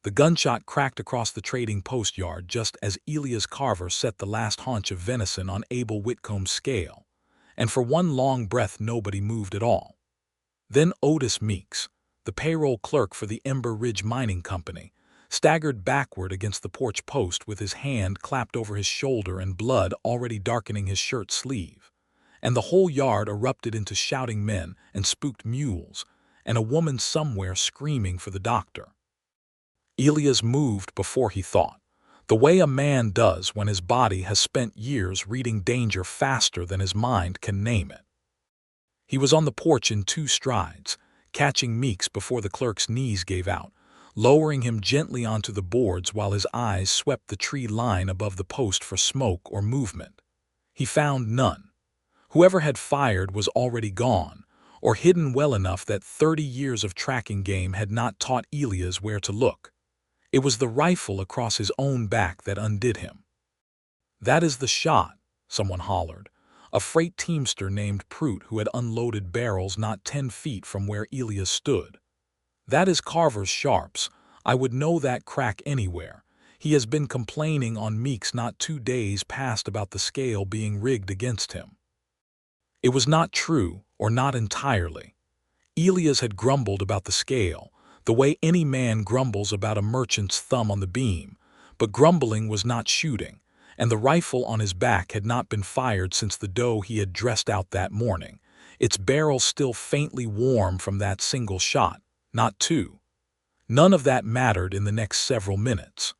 The gunshot cracked across the trading post yard just as Elias Carver set the last haunch of venison on Abel Whitcomb's scale, and for one long breath nobody moved at all. Then Otis Meeks, the payroll clerk for the Ember Ridge Mining Company, staggered backward against the porch post with his hand clapped over his shoulder and blood already darkening his shirt sleeve, and the whole yard erupted into shouting men and spooked mules, and a woman somewhere screaming for the doctor. Elias moved before he thought, the way a man does when his body has spent years reading danger faster than his mind can name it. He was on the porch in 2 strides, catching Meeks before the clerk's knees gave out, lowering him gently onto the boards while his eyes swept the tree line above the post for smoke or movement. He found none. Whoever had fired was already gone, or hidden well enough that 30 years of tracking game had not taught Elias where to look. It was the rifle across his own back that undid him. "That is the shot," someone hollered, a freight teamster named Prout who had unloaded barrels not 10 feet from where Elias stood. "That is Carver's sharps. I would know that crack anywhere. He has been complaining on Meeks not 2 days past about the scale being rigged against him." It was not true, or not entirely. Elias had grumbled about the scale, the way any man grumbles about a merchant's thumb on the beam, but grumbling was not shooting, and the rifle on his back had not been fired since the doe he had dressed out that morning, its barrel still faintly warm from that single shot, not 2. None of that mattered in the next several minutes.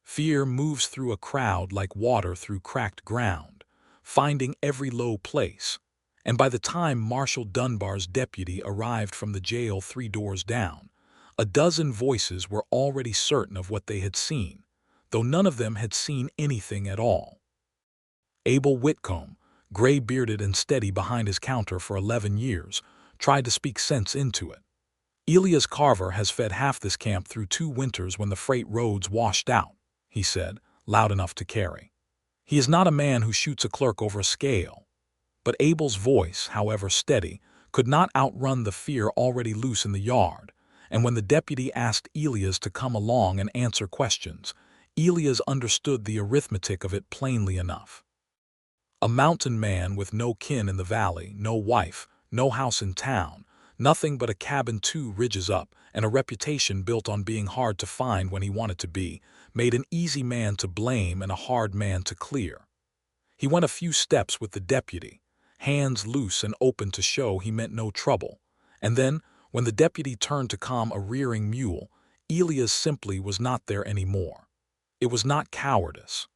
Fear moves through a crowd like water through cracked ground, finding every low place, and by the time Marshal Dunbar's deputy arrived from the jail 3 doors down, a dozen voices were already certain of what they had seen, though none of them had seen anything at all. Abel Whitcomb, gray-bearded and steady behind his counter for 11 years, tried to speak sense into it. "Elias Carver has fed half this camp through 2 winters when the freight roads washed out," he said, loud enough to carry. "He is not a man who shoots a clerk over a scale." But Abel's voice, however steady, could not outrun the fear already loose in the yard, and when the deputy asked Elias to come along and answer questions, Elias understood the arithmetic of it plainly enough. A mountain man with no kin in the valley, no wife, no house in town, nothing but a cabin 2 ridges up, and a reputation built on being hard to find when he wanted to be, made an easy man to blame and a hard man to clear. He went a few steps with the deputy, hands loose and open to show he meant no trouble, and then, when the deputy turned to calm a rearing mule, Elias simply was not there anymore. It was not cowardice.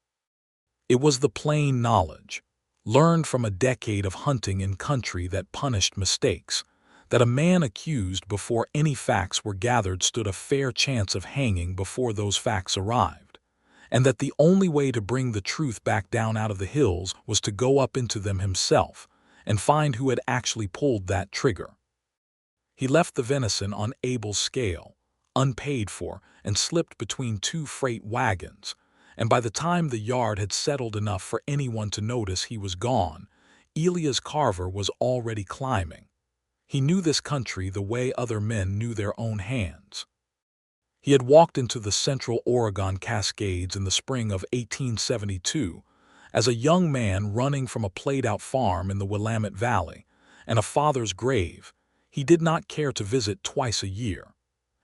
It was the plain knowledge, learned from a decade of hunting in country that punished mistakes, that a man accused before any facts were gathered stood a fair chance of hanging before those facts arrived, and that the only way to bring the truth back down out of the hills was to go up into them himself and find who had actually pulled that trigger. He left the venison on Abel's scale, unpaid for, and slipped between 2 freight wagons, and by the time the yard had settled enough for anyone to notice he was gone, Elias Carver was already climbing. He knew this country the way other men knew their own hands. He had walked into the central Oregon Cascades in the spring of 1872 as a young man running from a played-out farm in the Willamette Valley and a father's grave he did not care to visit twice a year,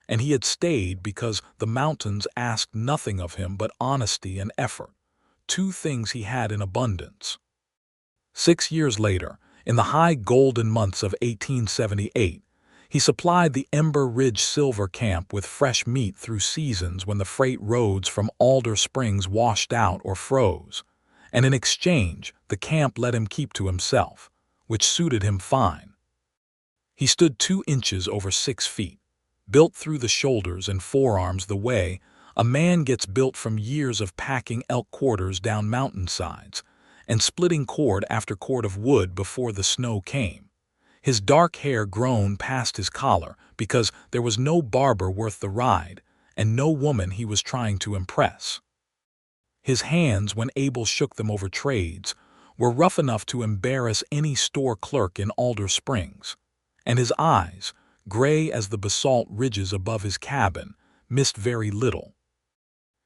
and he had stayed because the mountains asked nothing of him but honesty and effort, 2 things he had in abundance. 6 years later, in the high golden months of 1878, he supplied the Ember Ridge Silver Camp with fresh meat through seasons when the freight roads from Alder Springs washed out or froze, and in exchange the camp let him keep to himself, which suited him fine. He stood 2 inches over 6 feet, built through the shoulders and forearms the way a man gets built from years of packing elk quarters down mountainsides and splitting cord after cord of wood before the snow came. His dark hair grown past his collar because there was no barber worth the ride and no woman he was trying to impress. His hands, when Abel shook them over trades, were rough enough to embarrass any store clerk in Alder Springs, and his eyes, gray as the basalt ridges above his cabin, missed very little.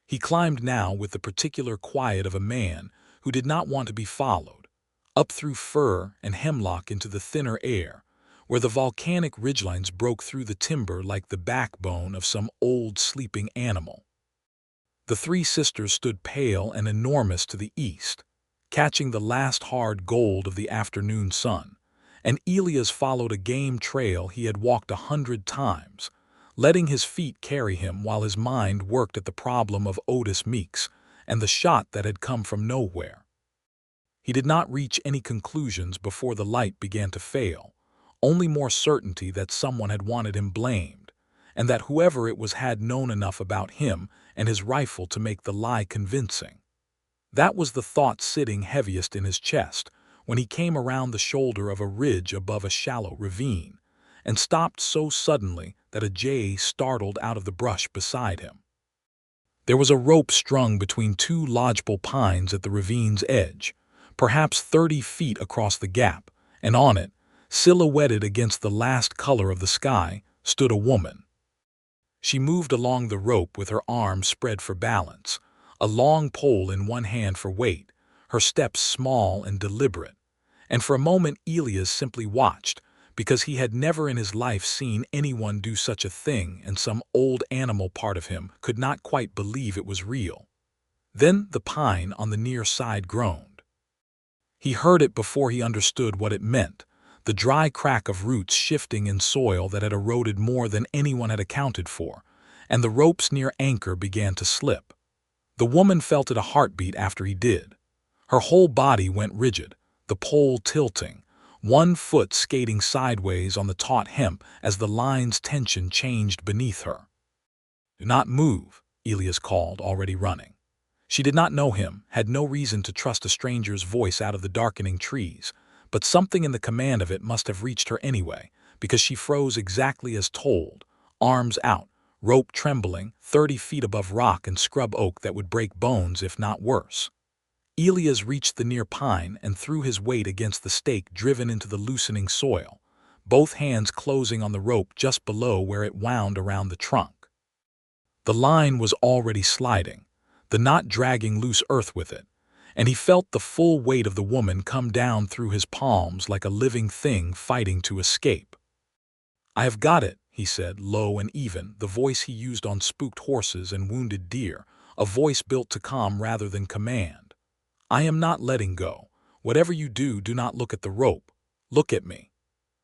He climbed now with the particular quiet of a man who did not want to be followed, up through fir and hemlock into the thinner air, where the volcanic ridgelines broke through the timber like the backbone of some old sleeping animal. The three sisters stood pale and enormous to the east, catching the last hard gold of the afternoon sun, and Elias followed a game trail he had walked 100 times, letting his feet carry him while his mind worked at the problem of Otis Meeks and the shot that had come from nowhere. He did not reach any conclusions before the light began to fail, only more certainty that someone had wanted him blamed, and that whoever it was had known enough about him and his rifle to make the lie convincing. That was the thought sitting heaviest in his chest when he came around the shoulder of a ridge above a shallow ravine, and stopped so suddenly that a jay startled out of the brush beside him. There was a rope strung between two lodgepole pines at the ravine's edge, perhaps 30 feet across the gap, and on it, silhouetted against the last color of the sky, stood a woman. She moved along the rope with her arms spread for balance, a long pole in one hand for weight, her steps small and deliberate. And for a moment Elias simply watched, because he had never in his life seen anyone do such a thing, and some old animal part of him could not quite believe it was real. Then the pine on the near side groaned. He heard it before he understood what it meant, the dry crack of roots shifting in soil that had eroded more than anyone had accounted for, and the rope's near anchor began to slip. The woman felt it a heartbeat after he did. Her whole body went rigid, the pole tilting, one foot skating sideways on the taut hemp as the line's tension changed beneath her. "Do not move," Elias called, already running. She did not know him, had no reason to trust a stranger's voice out of the darkening trees, but something in the command of it must have reached her anyway, because she froze exactly as told, arms out, rope trembling, 30 feet above rock and scrub oak that would break bones if not worse. Elias reached the near pine and threw his weight against the stake driven into the loosening soil, both hands closing on the rope just below where it wound around the trunk. The line was already sliding, the knot dragging loose earth with it, and he felt the full weight of the woman come down through his palms like a living thing fighting to escape. "I have got it," he said, low and even, the voice he used on spooked horses and wounded deer, a voice built to calm rather than command. "I am not letting go. Whatever you do, do not look at the rope. Look at me."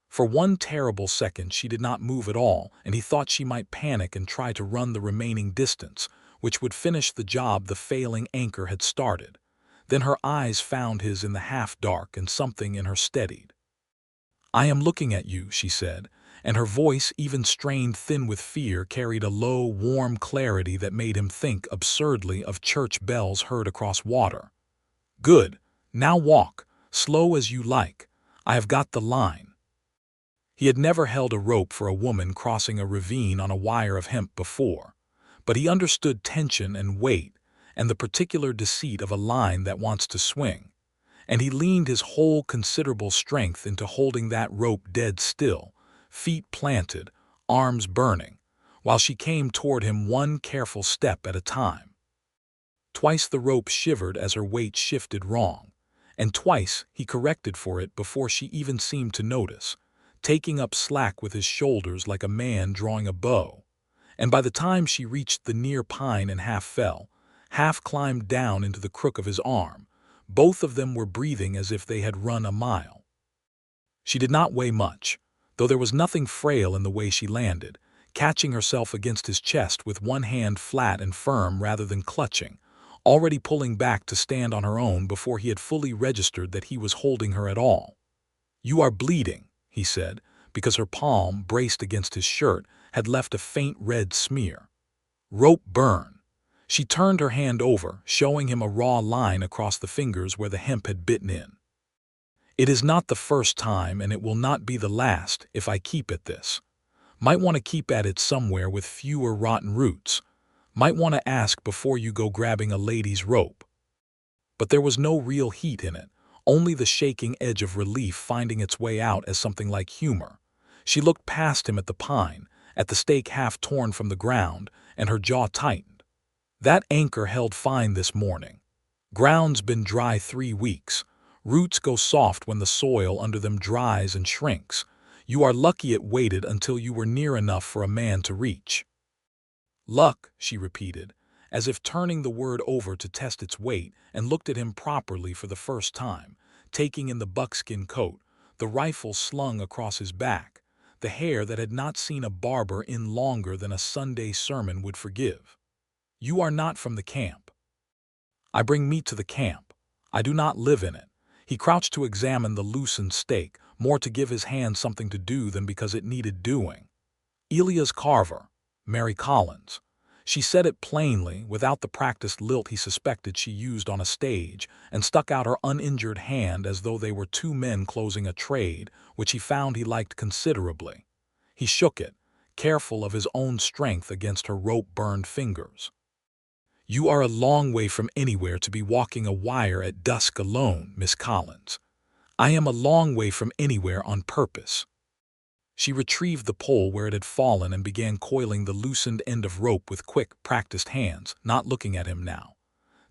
For one terrible second she did not move at all, and he thought she might panic and try to run the remaining distance, which would finish the job the failing anchor had started. Then her eyes found his in the half-dark, and something in her steadied. "I am looking at you," she said, and her voice, even strained thin with fear, carried a low, warm clarity that made him think absurdly of church bells heard across water. "Good. Now walk, slow as you like. I have got the line." He had never held a rope for a woman crossing a ravine on a wire of hemp before, but he understood tension and weight and the particular deceit of a line that wants to swing, and he leaned his whole considerable strength into holding that rope dead still, feet planted, arms burning, while she came toward him one careful step at a time. Twice the rope shivered as her weight shifted wrong, and twice he corrected for it before she even seemed to notice, taking up slack with his shoulders like a man drawing a bow, and by the time she reached the near pine and half fell, half climbed down into the crook of his arm, both of them were breathing as if they had run a mile. She did not weigh much, though there was nothing frail in the way she landed, catching herself against his chest with one hand flat and firm rather than clutching, already pulling back to stand on her own before he had fully registered that he was holding her at all. "You are bleeding," he said, because her palm, braced against his shirt, had left a faint red smear. "Rope burn." She turned her hand over, showing him a raw line across the fingers where the hemp had bitten in. "It is not the first time, and it will not be the last if I keep at this. Might want to keep at it somewhere with fewer rotten roots. Might want to ask before you go grabbing a lady's rope." But there was no real heat in it, only the shaking edge of relief finding its way out as something like humor. She looked past him at the pine, at the stake half torn from the ground, and her jaw tightened. That anchor held fine this morning. Ground's been dry 3 weeks. Roots go soft when the soil under them dries and shrinks. You are lucky it waited until you were near enough for a man to reach. Luck, she repeated, as if turning the word over to test its weight, and looked at him properly for the first time, taking in the buckskin coat, the rifle slung across his back, the hair that had not seen a barber in longer than a Sunday sermon would forgive. You are not from the camp. I bring meat to the camp. I do not live in it. He crouched to examine the loosened steak, more to give his hand something to do than because it needed doing. Elia's carver, Mary Collins. She said it plainly, without the practiced lilt he suspected she used on a stage, and stuck out her uninjured hand as though they were two men closing a trade, which he found he liked considerably. He shook it, careful of his own strength against her rope-burned fingers. You are a long way from anywhere to be walking a wire at dusk alone, Miss Collins. I am a long way from anywhere on purpose. She retrieved the pole where it had fallen and began coiling the loosened end of rope with quick, practiced hands, not looking at him now.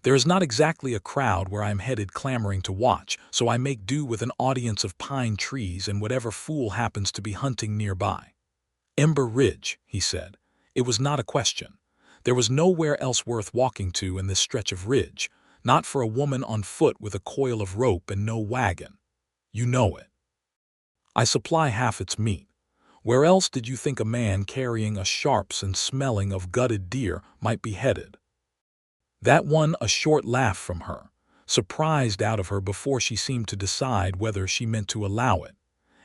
There is not exactly a crowd where I am headed clamoring to watch, so I make do with an audience of pine trees and whatever fool happens to be hunting nearby. Ember Ridge, he said. It was not a question. There was nowhere else worth walking to in this stretch of ridge, not for a woman on foot with a coil of rope and no wagon. You know it. I supply half its meat. Where else did you think a man carrying a sharps and smelling of gutted deer might be headed? That won a short laugh from her, surprised out of her before she seemed to decide whether she meant to allow it.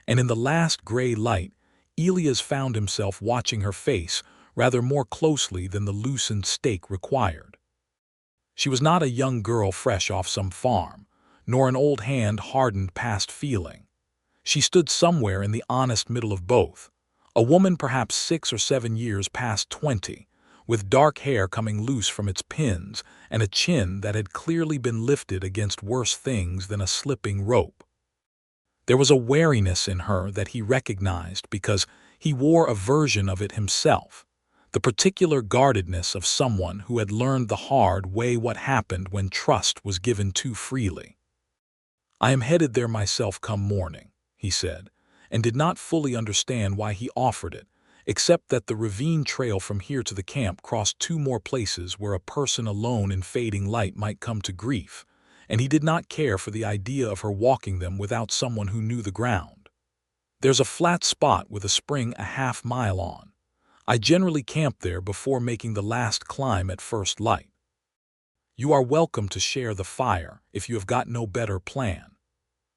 And in the last gray light, Elias found himself watching her face rather more closely than the loosened steak required. She was not a young girl fresh off some farm, nor an old hand hardened past feeling. She stood somewhere in the honest middle of both, a woman perhaps 6 or 7 years past 20, with dark hair coming loose from its pins and a chin that had clearly been lifted against worse things than a slipping rope. There was a wariness in her that he recognized because he wore a version of it himself, the particular guardedness of someone who had learned the hard way what happened when trust was given too freely. I am headed there myself come morning, he said, and did not fully understand why he offered it, except that the ravine trail from here to the camp crossed 2 more places where a person alone in fading light might come to grief, and he did not care for the idea of her walking them without someone who knew the ground. There's a flat spot with a spring a half-mile on. I generally camp there before making the last climb at first light. You are welcome to share the fire if you have got no better plan.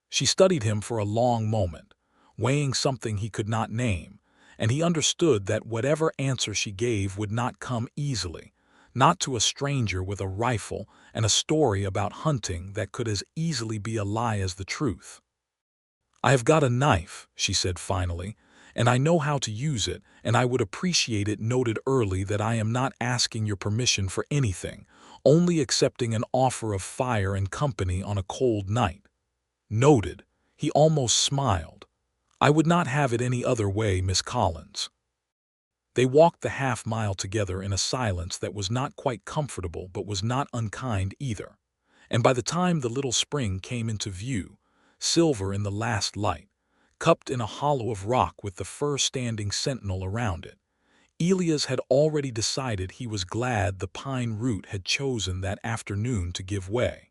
She studied him for a long moment, weighing something he could not name, and he understood that whatever answer she gave would not come easily, not to a stranger with a rifle and a story about hunting that could as easily be a lie as the truth. I have got a knife, she said finally, and I know how to use it, and I would appreciate it noted early that I am not asking your permission for anything, only accepting an offer of fire and company on a cold night. Noted, he almost smiled. I would not have it any other way, Miss Collins. They walked the half-mile together in a silence that was not quite comfortable but was not unkind either, and by the time the little spring came into view, silver in the last light, cupped in a hollow of rock with the fir standing sentinel around it, Elias had already decided he was glad the pine root had chosen that afternoon to give way.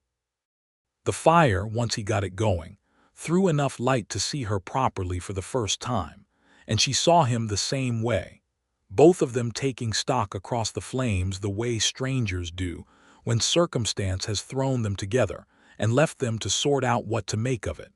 The fire, once he got it going, threw enough light to see her properly for the first time, and she saw him the same way, both of them taking stock across the flames the way strangers do when circumstance has thrown them together and left them to sort out what to make of it.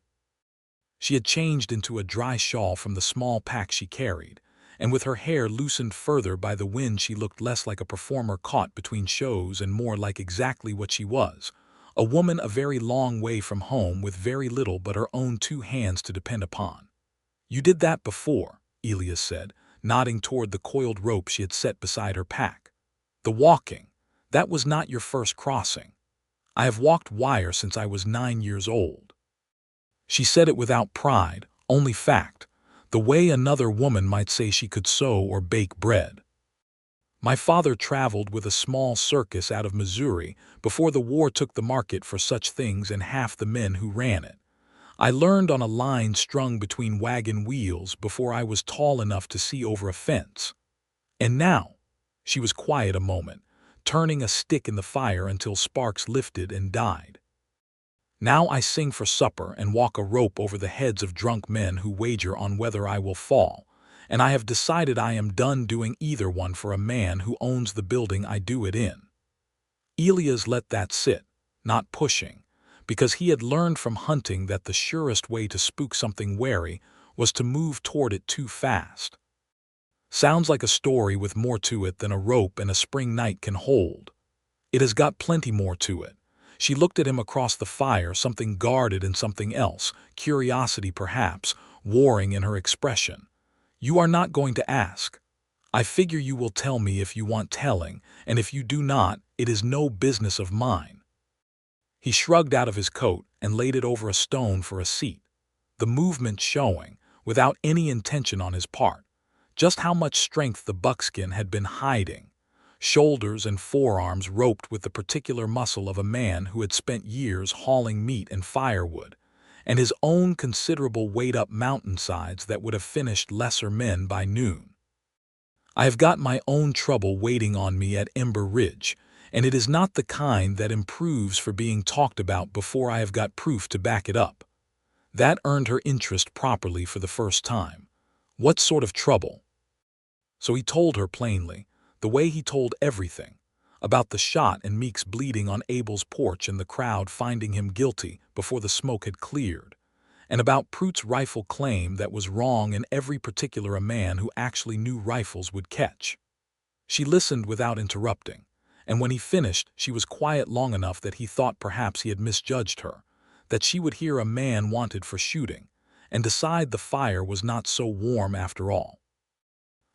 She had changed into a dry shawl from the small pack she carried, and with her hair loosened further by the wind she looked less like a performer caught between shows and more like exactly what she was, a woman a very long way from home with very little but her own 2 hands to depend upon. You did that before, Elias said, nodding toward the coiled rope she had set beside her pack. The walking, that was not your first crossing. I have walked wire since I was 9 years old. She said it without pride, only fact, the way another woman might say she could sew or bake bread. My father traveled with a small circus out of Missouri before the war took the market for such things and half the men who ran it. I learned on a line strung between wagon wheels before I was tall enough to see over a fence. And now, she was quiet a moment, turning a stick in the fire until sparks lifted and died. Now I sing for supper and walk a rope over the heads of drunk men who wager on whether I will fall, and I have decided I am done doing either one for a man who owns the building I do it in. Elias let that sit, not pushing, because he had learned from hunting that the surest way to spook something wary was to move toward it too fast. Sounds like a story with more to it than a rope and a spring night can hold. It has got plenty more to it. She looked at him across the fire, something guarded and something else, curiosity perhaps, warring in her expression. You are not going to ask. I figure you will tell me if you want telling, and if you do not, it is no business of mine. He shrugged out of his coat and laid it over a stone for a seat, the movement showing, without any intention on his part, just how much strength the buckskin had been hiding, shoulders and forearms roped with the particular muscle of a man who had spent years hauling meat and firewood, and his own considerable weight up mountainsides that would have finished lesser men by noon. I have got my own trouble waiting on me at Ember Ridge, and it is not the kind that improves for being talked about before I have got proof to back it up. That earned her interest properly for the first time. What sort of trouble? So he told her plainly, the way he told everything, about the shot and Meek's bleeding on Abel's porch and the crowd finding him guilty before the smoke had cleared, and about Pruitt's rifle claim that was wrong in every particular a man who actually knew rifles would catch. She listened without interrupting, and when he finished she was quiet long enough that he thought perhaps he had misjudged her, that she would hear a man wanted for shooting, and decide the fire was not so warm after all.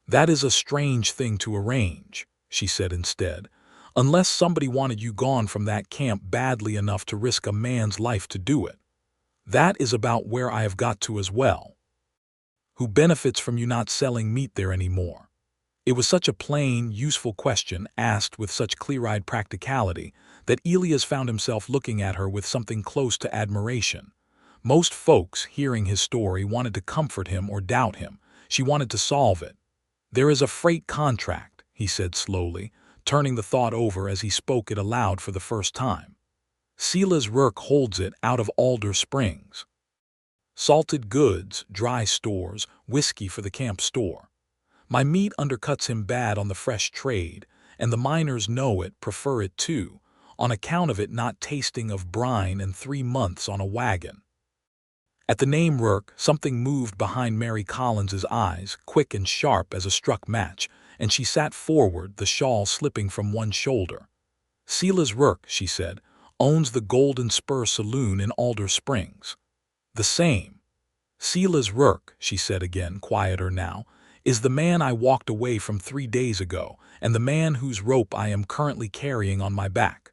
That is a strange thing to arrange, she said instead, unless somebody wanted you gone from that camp badly enough to risk a man's life to do it. That is about where I have got to as well. Who benefits from you not selling meat there anymore? It was such a plain, useful question asked with such clear-eyed practicality that Elias found himself looking at her with something close to admiration. Most folks, hearing his story, wanted to comfort him or doubt him. She wanted to solve it. There is a freight contract, he said slowly, turning the thought over as he spoke it aloud for the first time. Silas Rourke holds it out of Alder Springs. Salted goods, dry stores, whiskey for the camp store. My meat undercuts him bad on the fresh trade, and the miners know it, prefer it too, on account of it not tasting of brine and 3 months on a wagon. At the name Rourke, something moved behind Mary Collins's eyes, quick and sharp as a struck match, and she sat forward, the shawl slipping from one shoulder. Silas Rourke, she said, owns the Golden Spur Saloon in Alder Springs. The same. Silas Rourke, she said again, quieter now, is the man I walked away from 3 days ago, and the man whose rope I am currently carrying on my back.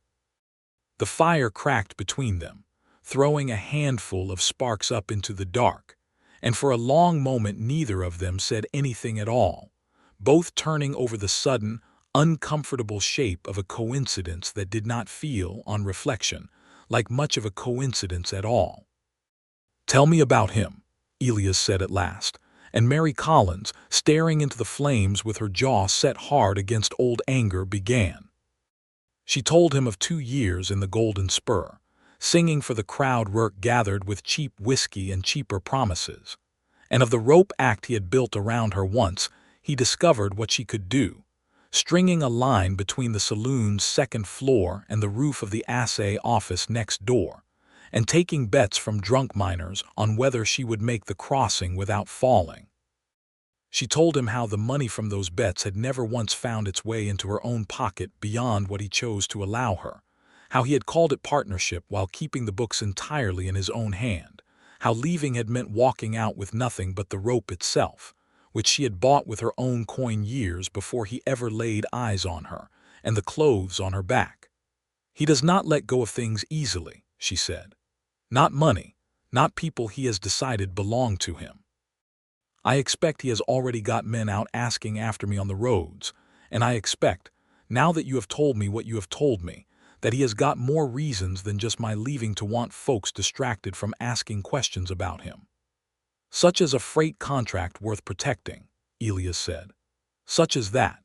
The fire cracked between them, throwing a handful of sparks up into the dark, and for a long moment neither of them said anything at all, both turning over the sudden, uncomfortable shape of a coincidence that did not feel, on reflection, like much of a coincidence at all. "Tell me about him," Elias said at last, and Mary Collins, staring into the flames with her jaw set hard against old anger, began. She told him of 2 years in the Golden Spur, singing for the crowd Rourke gathered with cheap whiskey and cheaper promises, and of the rope act he had built around her once he discovered what she could do, stringing a line between the saloon's 2nd floor and the roof of the assay office next door, and taking bets from drunk miners on whether she would make the crossing without falling. She told him how the money from those bets had never once found its way into her own pocket beyond what he chose to allow her, how he had called it partnership while keeping the books entirely in his own hand, how leaving had meant walking out with nothing but the rope itself, which she had bought with her own coin years before he ever laid eyes on her, and the clothes on her back. He does not let go of things easily, she said. Not money, not people he has decided belong to him. I expect he has already got men out asking after me on the roads, And I expect, now that you have told me what you have told me, that he has got more reasons than just my leaving to want folks distracted from asking questions about him. Such as a freight contract worth protecting, Elias said. Such as that.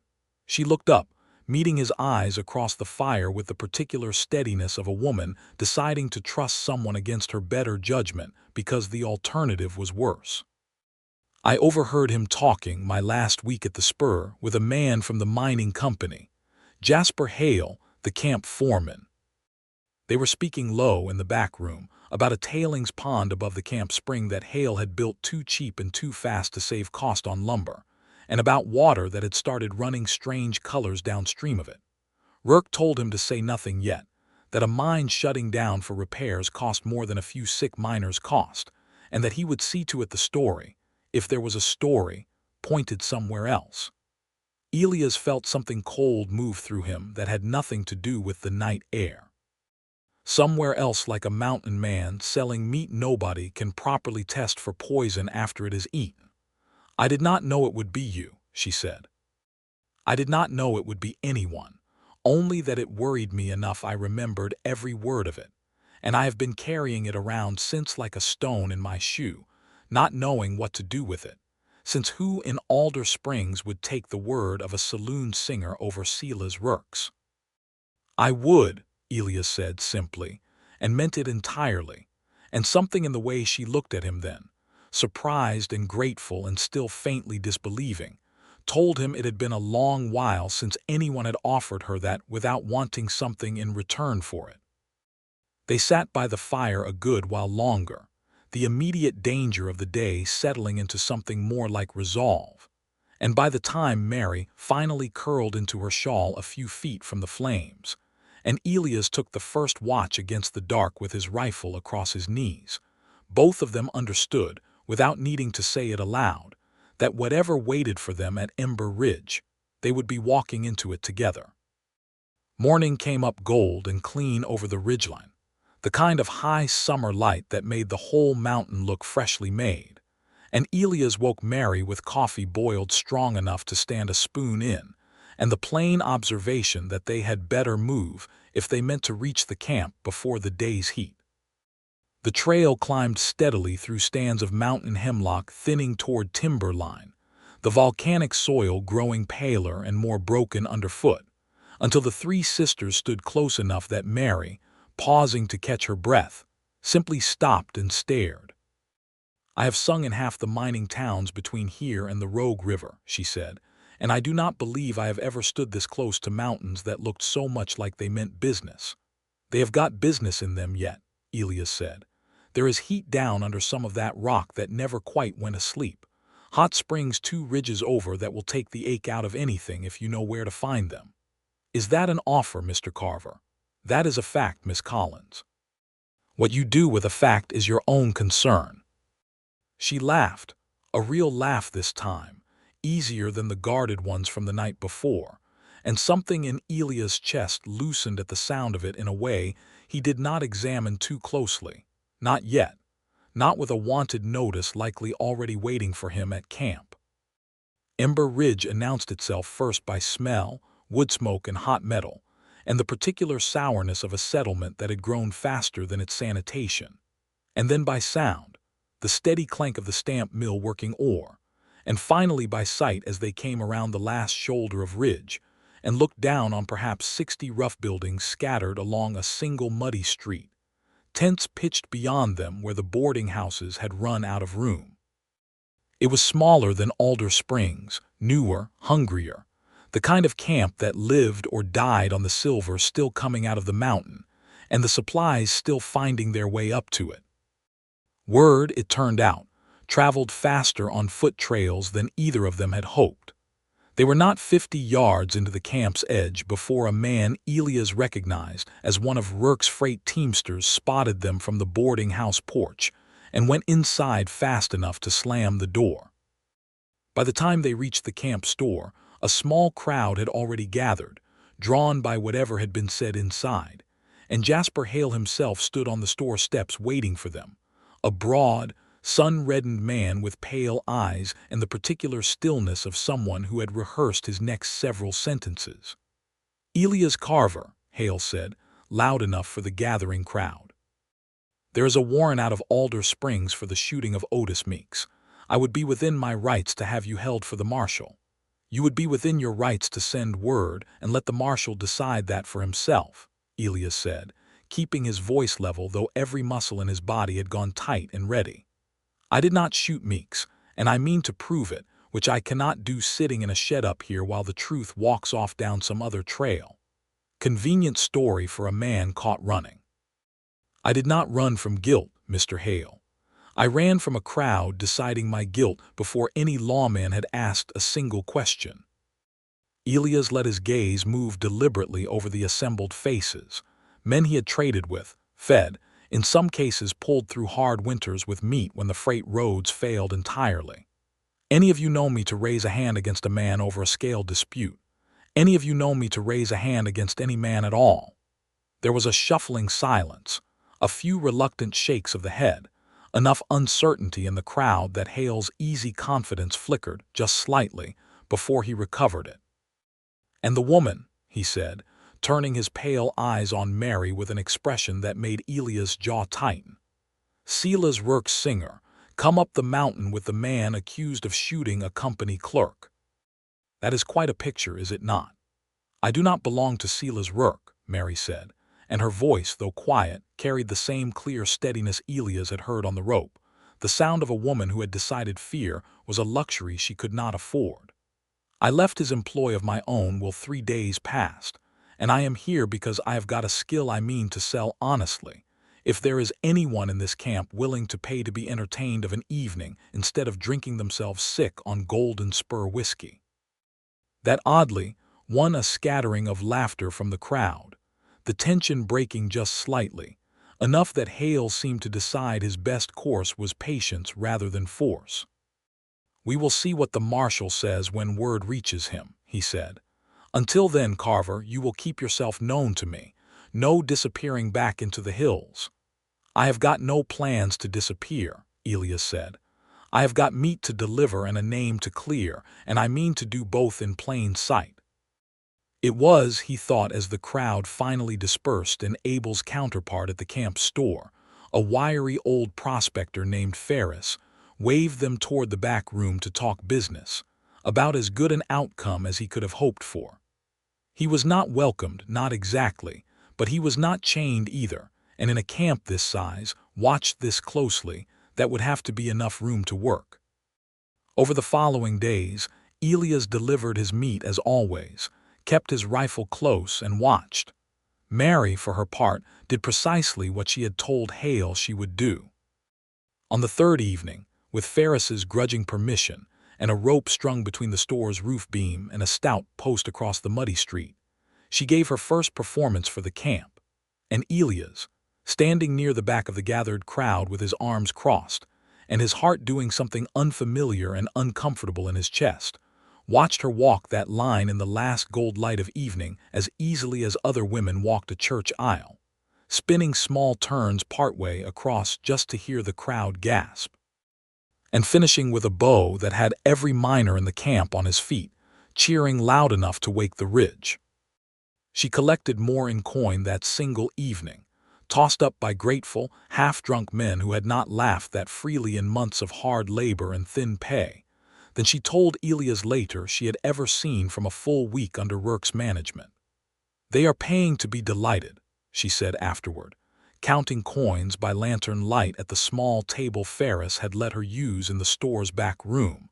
She looked up, meeting his eyes across the fire with the particular steadiness of a woman deciding to trust someone against her better judgment because the alternative was worse. I overheard him talking my last week at the spur with a man from the mining company, Jasper Hale, the camp foreman. They were speaking low in the back room about a tailings pond above the camp spring that Hale had built too cheap and too fast to save cost on lumber, and about water that had started running strange colors downstream of it. Rourke told him to say nothing yet, that a mine shutting down for repairs cost more than a few sick miners cost, and that he would see to it the story, if there was a story, pointed somewhere else. Elias felt something cold move through him that had nothing to do with the night air. Somewhere else, like a mountain man selling meat nobody can properly test for poison after it is eaten. I did not know it would be you, she said. I did not know it would be anyone, only that it worried me enough I remembered every word of it, and I have been carrying it around since like a stone in my shoe, not knowing what to do with it, since who in Alder Springs would take the word of a saloon singer over Sela's Rourke's? I would, Elias said simply, and meant it entirely, and something in the way she looked at him then, surprised and grateful and still faintly disbelieving, told him it had been a long while since anyone had offered her that without wanting something in return for it. They sat by the fire a good while longer, the immediate danger of the day settling into something more like resolve, and by the time Mary finally curled into her shawl a few feet from the flames, and Elias took the first watch against the dark with his rifle across his knees, both of them understood, without needing to say it aloud, that whatever waited for them at Ember Ridge, they would be walking into it together. Morning came up gold and clean over the ridgeline, the kind of high summer light that made the whole mountain look freshly made, and Elias woke Mary with coffee boiled strong enough to stand a spoon in, and the plain observation that they had better move if they meant to reach the camp before the day's heat. The trail climbed steadily through stands of mountain hemlock thinning toward timberline, the volcanic soil growing paler and more broken underfoot, until the three sisters stood close enough that Mary, pausing to catch her breath, simply stopped and stared. I have sung in half the mining towns between here and the Rogue River, she said, and I do not believe I have ever stood this close to mountains that looked so much like they meant business. They have got business in them yet, Elias said. There is heat down under some of that rock that never quite went asleep. Hot springs 2 ridges over that will take the ache out of anything if you know where to find them. Is that an offer, Mr. Carver? That is a fact, Miss Collins. What you do with a fact is your own concern. She laughed, a real laugh this time, easier than the guarded ones from the night before, and something in Elias' chest loosened at the sound of it in a way he did not examine too closely. Not yet, not with a wanted notice likely already waiting for him at camp. Ember Ridge announced itself first by smell, wood smoke, and hot metal, and the particular sourness of a settlement that had grown faster than its sanitation, and then by sound, the steady clank of the stamp mill working ore, and finally by sight as they came around the last shoulder of ridge and looked down on perhaps 60 rough buildings scattered along a single muddy street, tents pitched beyond them where the boarding houses had run out of room. It was smaller than Alder Springs, newer, hungrier, the kind of camp that lived or died on the silver still coming out of the mountain, and the supplies still finding their way up to it. Word, it turned out, traveled faster on foot trails than either of them had hoped. They were not 50 yards into the camp's edge before a man Elias recognized as one of Rourke's freight teamsters spotted them from the boarding house porch and went inside fast enough to slam the door. By the time they reached the camp store, a small crowd had already gathered, drawn by whatever had been said inside, and Jasper Hale himself stood on the store steps waiting for them, a broad, sun-reddened man with pale eyes and the particular stillness of someone who had rehearsed his next several sentences. "Elias Carver," Hale said, loud enough for the gathering crowd. "There is a warrant out of Alder Springs for the shooting of Otis Meeks. I would be within my rights to have you held for the marshal. You would be within your rights to send word and let the marshal decide that for himself," Elias said, keeping his voice level though every muscle in his body had gone tight and ready. "I did not shoot Meeks, and I mean to prove it, which I cannot do sitting in a shed up here while the truth walks off down some other trail. Convenient story for a man caught running." "I did not run from guilt, Mr. Hale. I ran from a crowd deciding my guilt before any lawman had asked a single question." Elias let his gaze move deliberately over the assembled faces, men he had traded with, fed, in some cases pulled through hard winters with meat when the freight roads failed entirely. "Any of you know me to raise a hand against a man over a scale dispute? Any of you know me to raise a hand against any man at all?" There was a shuffling silence, a few reluctant shakes of the head, enough uncertainty in the crowd that Hale's easy confidence flickered just slightly before he recovered it. "And the woman," he said, turning his pale eyes on Mary with an expression that made Elias' jaw tighten. "Silas Rourke's singer, come up the mountain with the man accused of shooting a company clerk. That is quite a picture, is it not?" "I do not belong to Silas Rourke," Mary said, and her voice, though quiet, carried the same clear steadiness Elias had heard on the rope. The sound of a woman who had decided fear was a luxury she could not afford. "I left his employ of my own 3 days past, and I am here because I have got a skill I mean to sell honestly. If there is anyone in this camp willing to pay to be entertained of an evening instead of drinking themselves sick on Golden Spur whiskey." That oddly won a scattering of laughter from the crowd, the tension breaking just slightly, enough that Hale seemed to decide his best course was patience rather than force. "We will see what the marshal says when word reaches him," he said. "Until then, Carver, you will keep yourself known to me. No disappearing back into the hills." "I have got no plans to disappear," Elias said. "I have got meat to deliver and a name to clear, and I mean to do both in plain sight." It was, he thought, as the crowd finally dispersed, and Abel's counterpart at the camp store, a wiry old prospector named Ferris, waved them toward the back room to talk business, about as good an outcome as he could have hoped for. He was not welcomed, not exactly, but he was not chained either, and in a camp this size, watched this closely, that would have to be enough room to work. Over the following days, Elias delivered his meat as always, kept his rifle close, and watched. Mary, for her part, did precisely what she had told Hale she would do. On the third evening, with Ferris's grudging permission, and a rope strung between the store's roof beam and a stout post across the muddy street, she gave her first performance for the camp, and Elias, standing near the back of the gathered crowd with his arms crossed, and his heart doing something unfamiliar and uncomfortable in his chest, watched her walk that line in the last gold light of evening as easily as other women walked a church aisle, spinning small turns partway across just to hear the crowd gasp, and finishing with a bow that had every miner in the camp on his feet, cheering loud enough to wake the ridge. She collected more in coin that single evening, tossed up by grateful, half-drunk men who had not laughed that freely in months of hard labor and thin pay, than she told Elias later she had ever seen from a full week under Rourke's management. "They are paying to be delighted," she said afterward, counting coins by lantern light at the small table Ferris had let her use in the store's back room,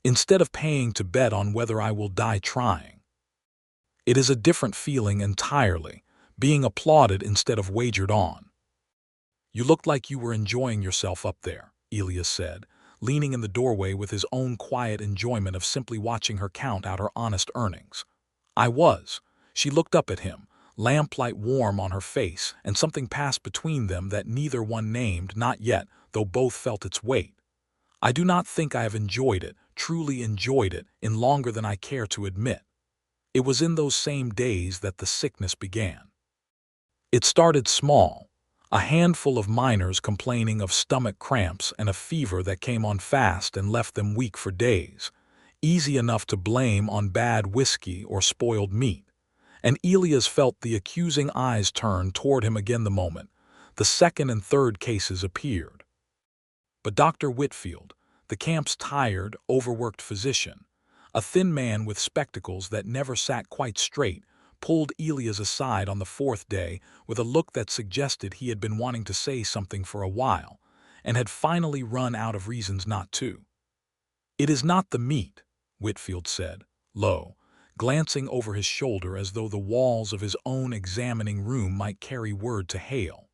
"instead of paying to bet on whether I will die trying. It is a different feeling entirely, being applauded instead of wagered on." "You looked like you were enjoying yourself up there," Elias said, leaning in the doorway with his own quiet enjoyment of simply watching her count out her honest earnings. "I was." She looked up at him, lamplight warm on her face, and something passed between them that neither one named, not yet, though both felt its weight. "I do not think I have enjoyed it, truly enjoyed it, in longer than I care to admit. It was in those same days that the sickness began. It started small, A handful of miners complaining of stomach cramps and a fever that came on fast and left them weak for days, easy enough to blame on bad whiskey or spoiled meat. And Elias felt the accusing eyes turn toward him again the moment the second and third cases appeared. But Dr. Whitfield, the camp's tired, overworked physician, a thin man with spectacles that never sat quite straight, pulled Elias aside on the fourth day with a look that suggested he had been wanting to say something for a while and had finally run out of reasons not to. "It is not the meat," Whitfield said, low, glancing over his shoulder as though the walls of his own examining room might carry word to Hale.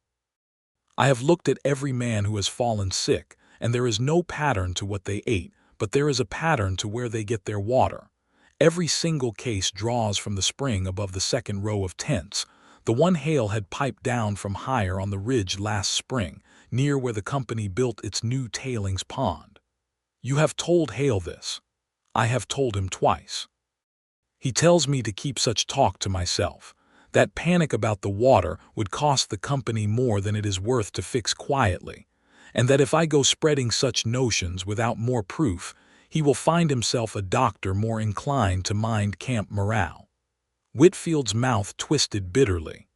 "I have looked at every man who has fallen sick, and there is no pattern to what they ate, but there is a pattern to where they get their water. Every single case draws from the spring above the second row of tents, the one Hale had piped down from higher on the ridge last spring, near where the company built its new tailings pond. You have told Hale this. I have told him twice. He tells me to keep such talk to myself. That panic about the water would cost the company more than it is worth to fix quietly, and that if I go spreading such notions without more proof, he will find himself a doctor more inclined to mind camp morale." Whitfield's mouth twisted bitterly.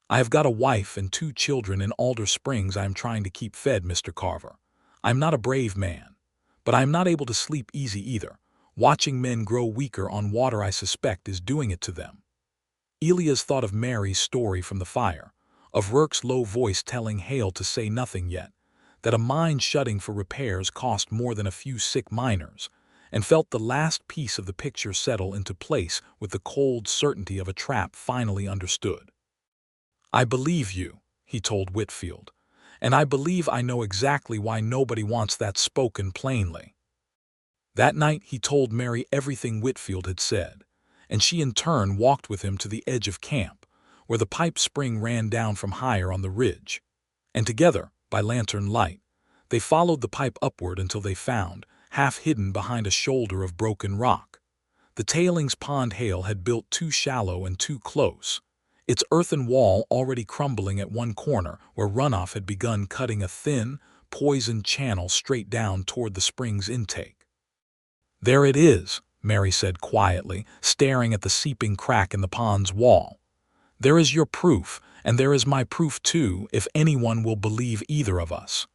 "I have got a wife and 2 children in Alder Springs I am trying to keep fed, Mr. Carver. I am not a brave man, but I am not able to sleep easy either. Watching men grow weaker on water I suspect is doing it to them." Elias thought of Mary's story from the fire, of Rourke's low voice telling Hale to say nothing yet, that a mine shutting for repairs cost more than a few sick miners, and felt the last piece of the picture settle into place with the cold certainty of a trap finally understood. "I believe you," he told Whitfield, "and I believe I know exactly why nobody wants that spoken plainly." That night he told Mary everything Whitfield had said, and she in turn walked with him to the edge of camp, where the pipe spring ran down from higher on the ridge, and together, by lantern light, they followed the pipe upward until they found, half hidden behind a shoulder of broken rock, the tailings pond Hale had built too shallow and too close, its earthen wall already crumbling at one corner where runoff had begun cutting a thin, poisoned channel straight down toward the spring's intake. "There it is," Mary said quietly, staring at the seeping crack in the pond's wall. "There is your proof, and there is my proof too, if anyone will believe either of us."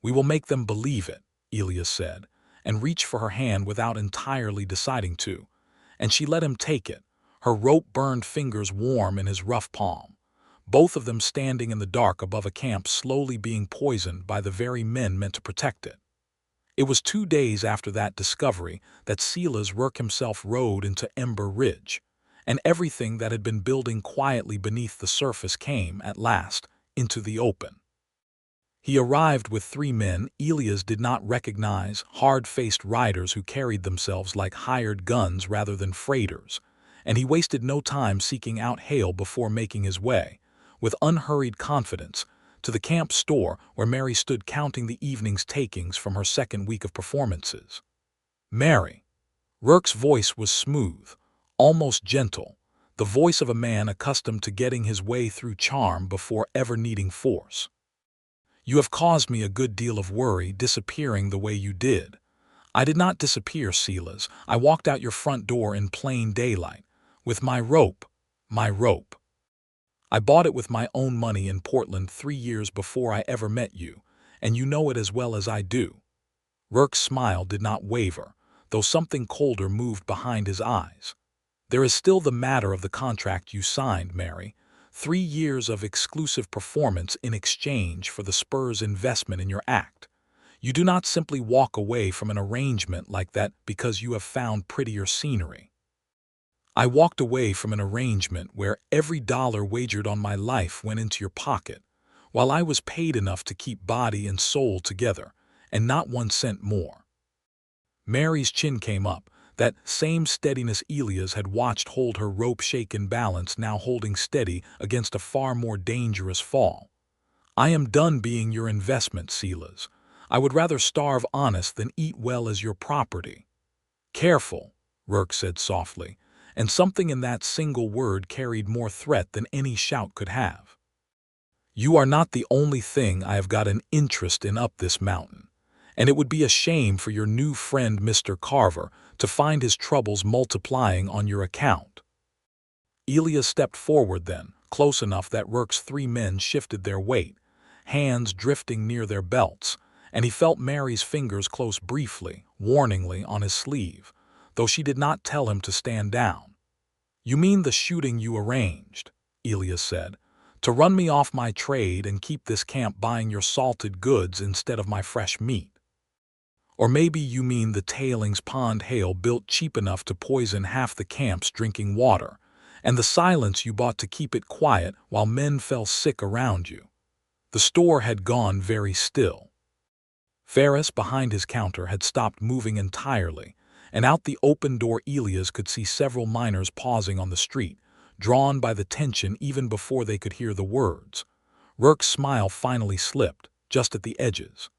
"We will make them believe it," Elias said, and reached for her hand without entirely deciding to, and she let him take it, her rope-burned fingers warm in his rough palm, both of them standing in the dark above a camp slowly being poisoned by the very men meant to protect it. It was 2 days after that discovery that Silas Rourke himself rode into Ember Ridge, and everything that had been building quietly beneath the surface came, at last, into the open. He arrived with 3 men Elias did not recognize, hard-faced riders who carried themselves like hired guns rather than freighters, and he wasted no time seeking out Hale before making his way, with unhurried confidence, to the camp store where Mary stood counting the evening's takings from her second week of performances. "Mary." Rourke's voice was smooth, almost gentle, the voice of a man accustomed to getting his way through charm before ever needing force. "You have caused me a good deal of worry disappearing the way you did. I did not disappear, Silas. I walked out your front door in plain daylight, with my rope. I bought it with my own money in Portland 3 years before I ever met you, and you know it as well as I do." Rourke's smile did not waver, though something colder moved behind his eyes. "There is still the matter of the contract you signed, Mary. 3 years of exclusive performance in exchange for the Spurs' investment in your act. You do not simply walk away from an arrangement like that because you have found prettier scenery." "I walked away from an arrangement where every dollar wagered on my life went into your pocket, while I was paid enough to keep body and soul together, and not 1 cent more." Mary's chin came up, that same steadiness Elias had watched hold her rope-shaken balance now holding steady against a far more dangerous fall. "I am done being your investment, Silas. I would rather starve honest than eat well as your property." "Careful," Rourke said softly, and something in that single word carried more threat than any shout could have. You are not the only thing I have got an interest in up this mountain, and it would be a shame for your new friend Mr. Carver to find his troubles multiplying on your account." Elias stepped forward then, close enough that Rourke's 3 men shifted their weight, hands drifting near their belts, and he felt Mary's fingers close briefly, warningly on his sleeve, though she did not tell him to stand down. "You mean the shooting you arranged," Elias said, "to run me off my trade and keep this camp buying your salted goods instead of my fresh meat. Or maybe you mean the tailings pond hail built cheap enough to poison half the camp's drinking water, and the silence you bought to keep it quiet while men fell sick around you." The store had gone very still. Ferris, behind his counter, had stopped moving entirely, and out the open door Elias could see several miners pausing on the street, drawn by the tension even before they could hear the words. Rourke's smile finally slipped, just at the edges.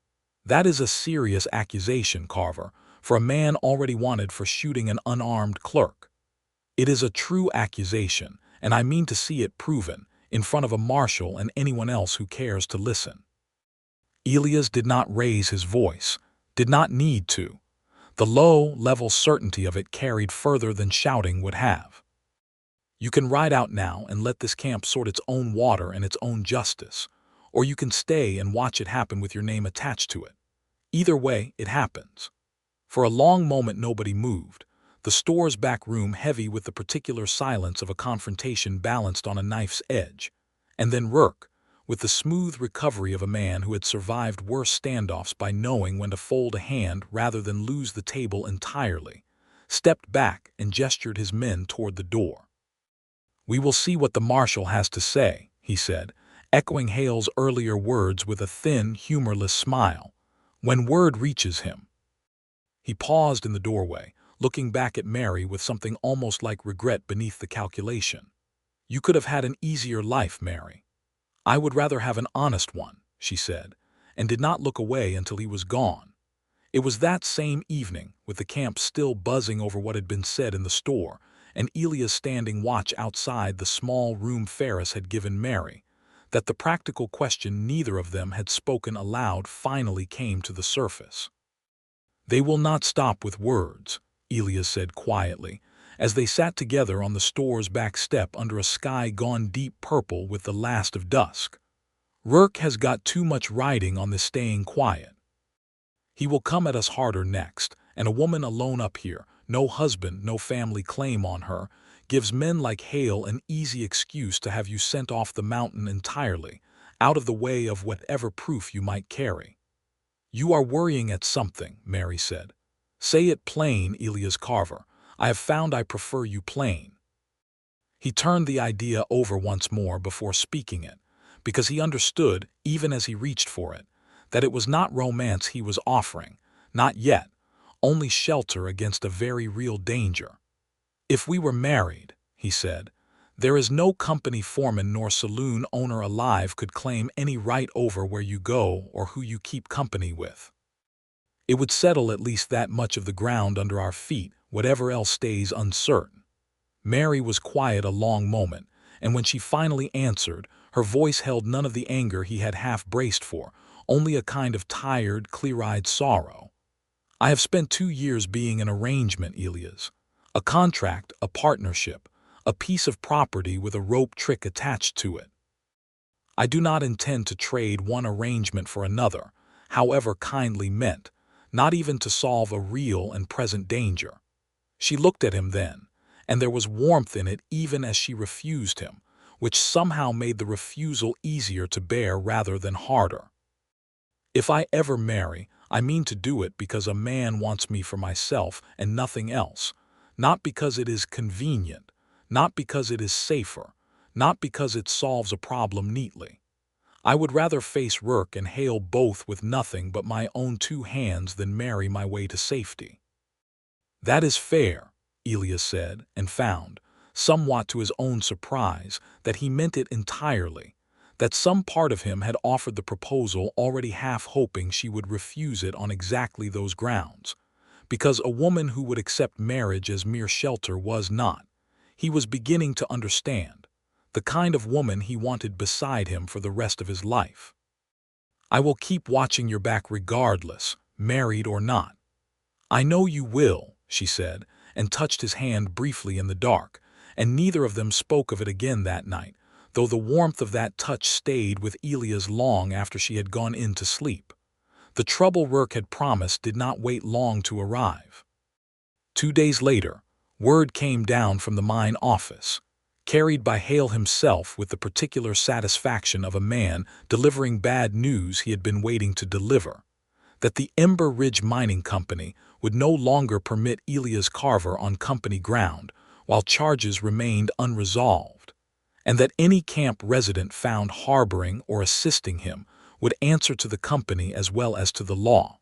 "That is a serious accusation, Carver, for a man already wanted for shooting an unarmed clerk." "It is a true accusation, and I mean to see it proven, in front of a marshal and anyone else who cares to listen." Elias did not raise his voice, did not need to. The low, level certainty of it carried further than shouting would have. "You can ride out now and let this camp sort its own water and its own justice, or you can stay and watch it happen with your name attached to it. Either way, it happens." For a long moment nobody moved, the store's back room heavy with the particular silence of a confrontation balanced on a knife's edge. And then Rourke, with the smooth recovery of a man who had survived worse standoffs by knowing when to fold a hand rather than lose the table entirely, stepped back and gestured his men toward the door. "We will see what the marshal has to say," he said, echoing Hale's earlier words with a thin, humorless smile, "when word reaches him." He paused in the doorway, looking back at Mary with something almost like regret beneath the calculation. "You could have had an easier life, Mary." "I would rather have an honest one," she said, and did not look away until he was gone. It was that same evening, with the camp still buzzing over what had been said in the store, and Elias standing watch outside the small room Ferris had given Mary, that the practical question neither of them had spoken aloud finally came to the surface. "They will not stop with words," Elias said quietly, as they sat together on the store's back step under a sky gone deep purple with the last of dusk. "Rourke has got too much riding on this staying quiet. He will come at us harder next, and a woman alone up here, no husband, no family claim on her, gives men like Hale an easy excuse to have you sent off the mountain entirely, out of the way of whatever proof you might carry." "You are worrying at something," Mary said. "Say it plain, Elias Carver. I have found I prefer you plain." He turned the idea over once more before speaking it, because he understood, even as he reached for it, that it was not romance he was offering, not yet, only shelter against a very real danger. "If we were married," he said, "there is no company foreman nor saloon owner alive could claim any right over where you go or who you keep company with. It would settle at least that much of the ground under our feet, whatever else stays uncertain." Mary was quiet a long moment, and when she finally answered, her voice held none of the anger he had half braced for, only a kind of tired, clear-eyed sorrow. "I have spent 2 years being an arrangement, Elias. A contract, a partnership, a piece of property with a rope trick attached to it. I do not intend to trade one arrangement for another, however kindly meant, not even to solve a real and present danger." She looked at him then, and there was warmth in it even as she refused him, which somehow made the refusal easier to bear rather than harder. "If I ever marry, I mean to do it because a man wants me for myself and nothing else, not because it is convenient, not because it is safer, not because it solves a problem neatly. I would rather face Rourke and Hale both with nothing but my own 2 hands than marry my way to safety." "That is fair," Elias said, and found, somewhat to his own surprise, that he meant it entirely, that some part of him had offered the proposal already half hoping she would refuse it on exactly those grounds, because a woman who would accept marriage as mere shelter was not. He was beginning to understand. the kind of woman he wanted beside him for the rest of his life. "I will keep watching your back regardless, married or not." "I know you will," she said, and touched his hand briefly in the dark, and neither of them spoke of it again that night, though the warmth of that touch stayed with Elias long after she had gone in to sleep. The trouble Rourke had promised did not wait long to arrive. 2 days later, word came down from the mine office, carried by Hale himself with the particular satisfaction of a man delivering bad news he had been waiting to deliver, that the Ember Ridge Mining Company would no longer permit Elias Carver on company ground while charges remained unresolved, and that any camp resident found harboring or assisting him would answer to the company as well as to the law.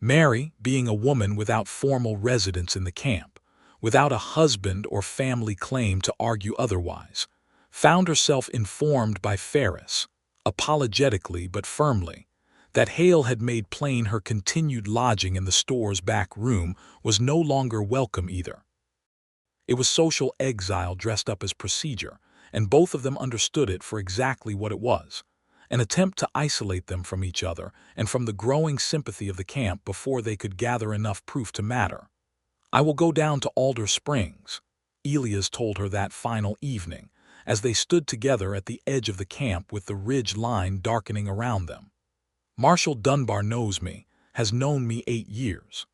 Mary, being a woman without formal residence in the camp, without a husband or family claim to argue otherwise, found herself informed by Ferris, apologetically but firmly, that Hale had made plain her continued lodging in the store's back room was no longer welcome either. It was social exile dressed up as procedure, and both of them understood it for exactly what it was, an attempt to isolate them from each other and from the growing sympathy of the camp before they could gather enough proof to matter. "I will go down to Alder Springs," Elias told her that final evening, as they stood together at the edge of the camp with the ridge line darkening around them. "Marshal Dunbar knows me, has known me 8 years.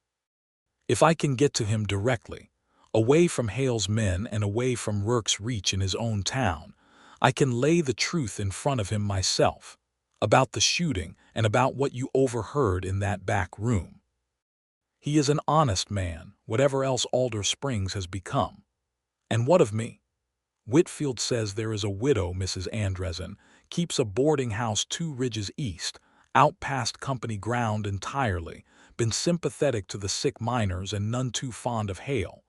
If I can get to him directly, away from Hale's men and away from Rourke's reach in his own town, I can lay the truth in front of him myself, about the shooting and about what you overheard in that back room. He is an honest man, whatever else Alder Springs has become. And what of me? Whitfield says there is a widow, Mrs. Andressen, keeps a boarding house 2 ridges east, out past company ground entirely, been sympathetic to the sick miners and none too fond of Hale.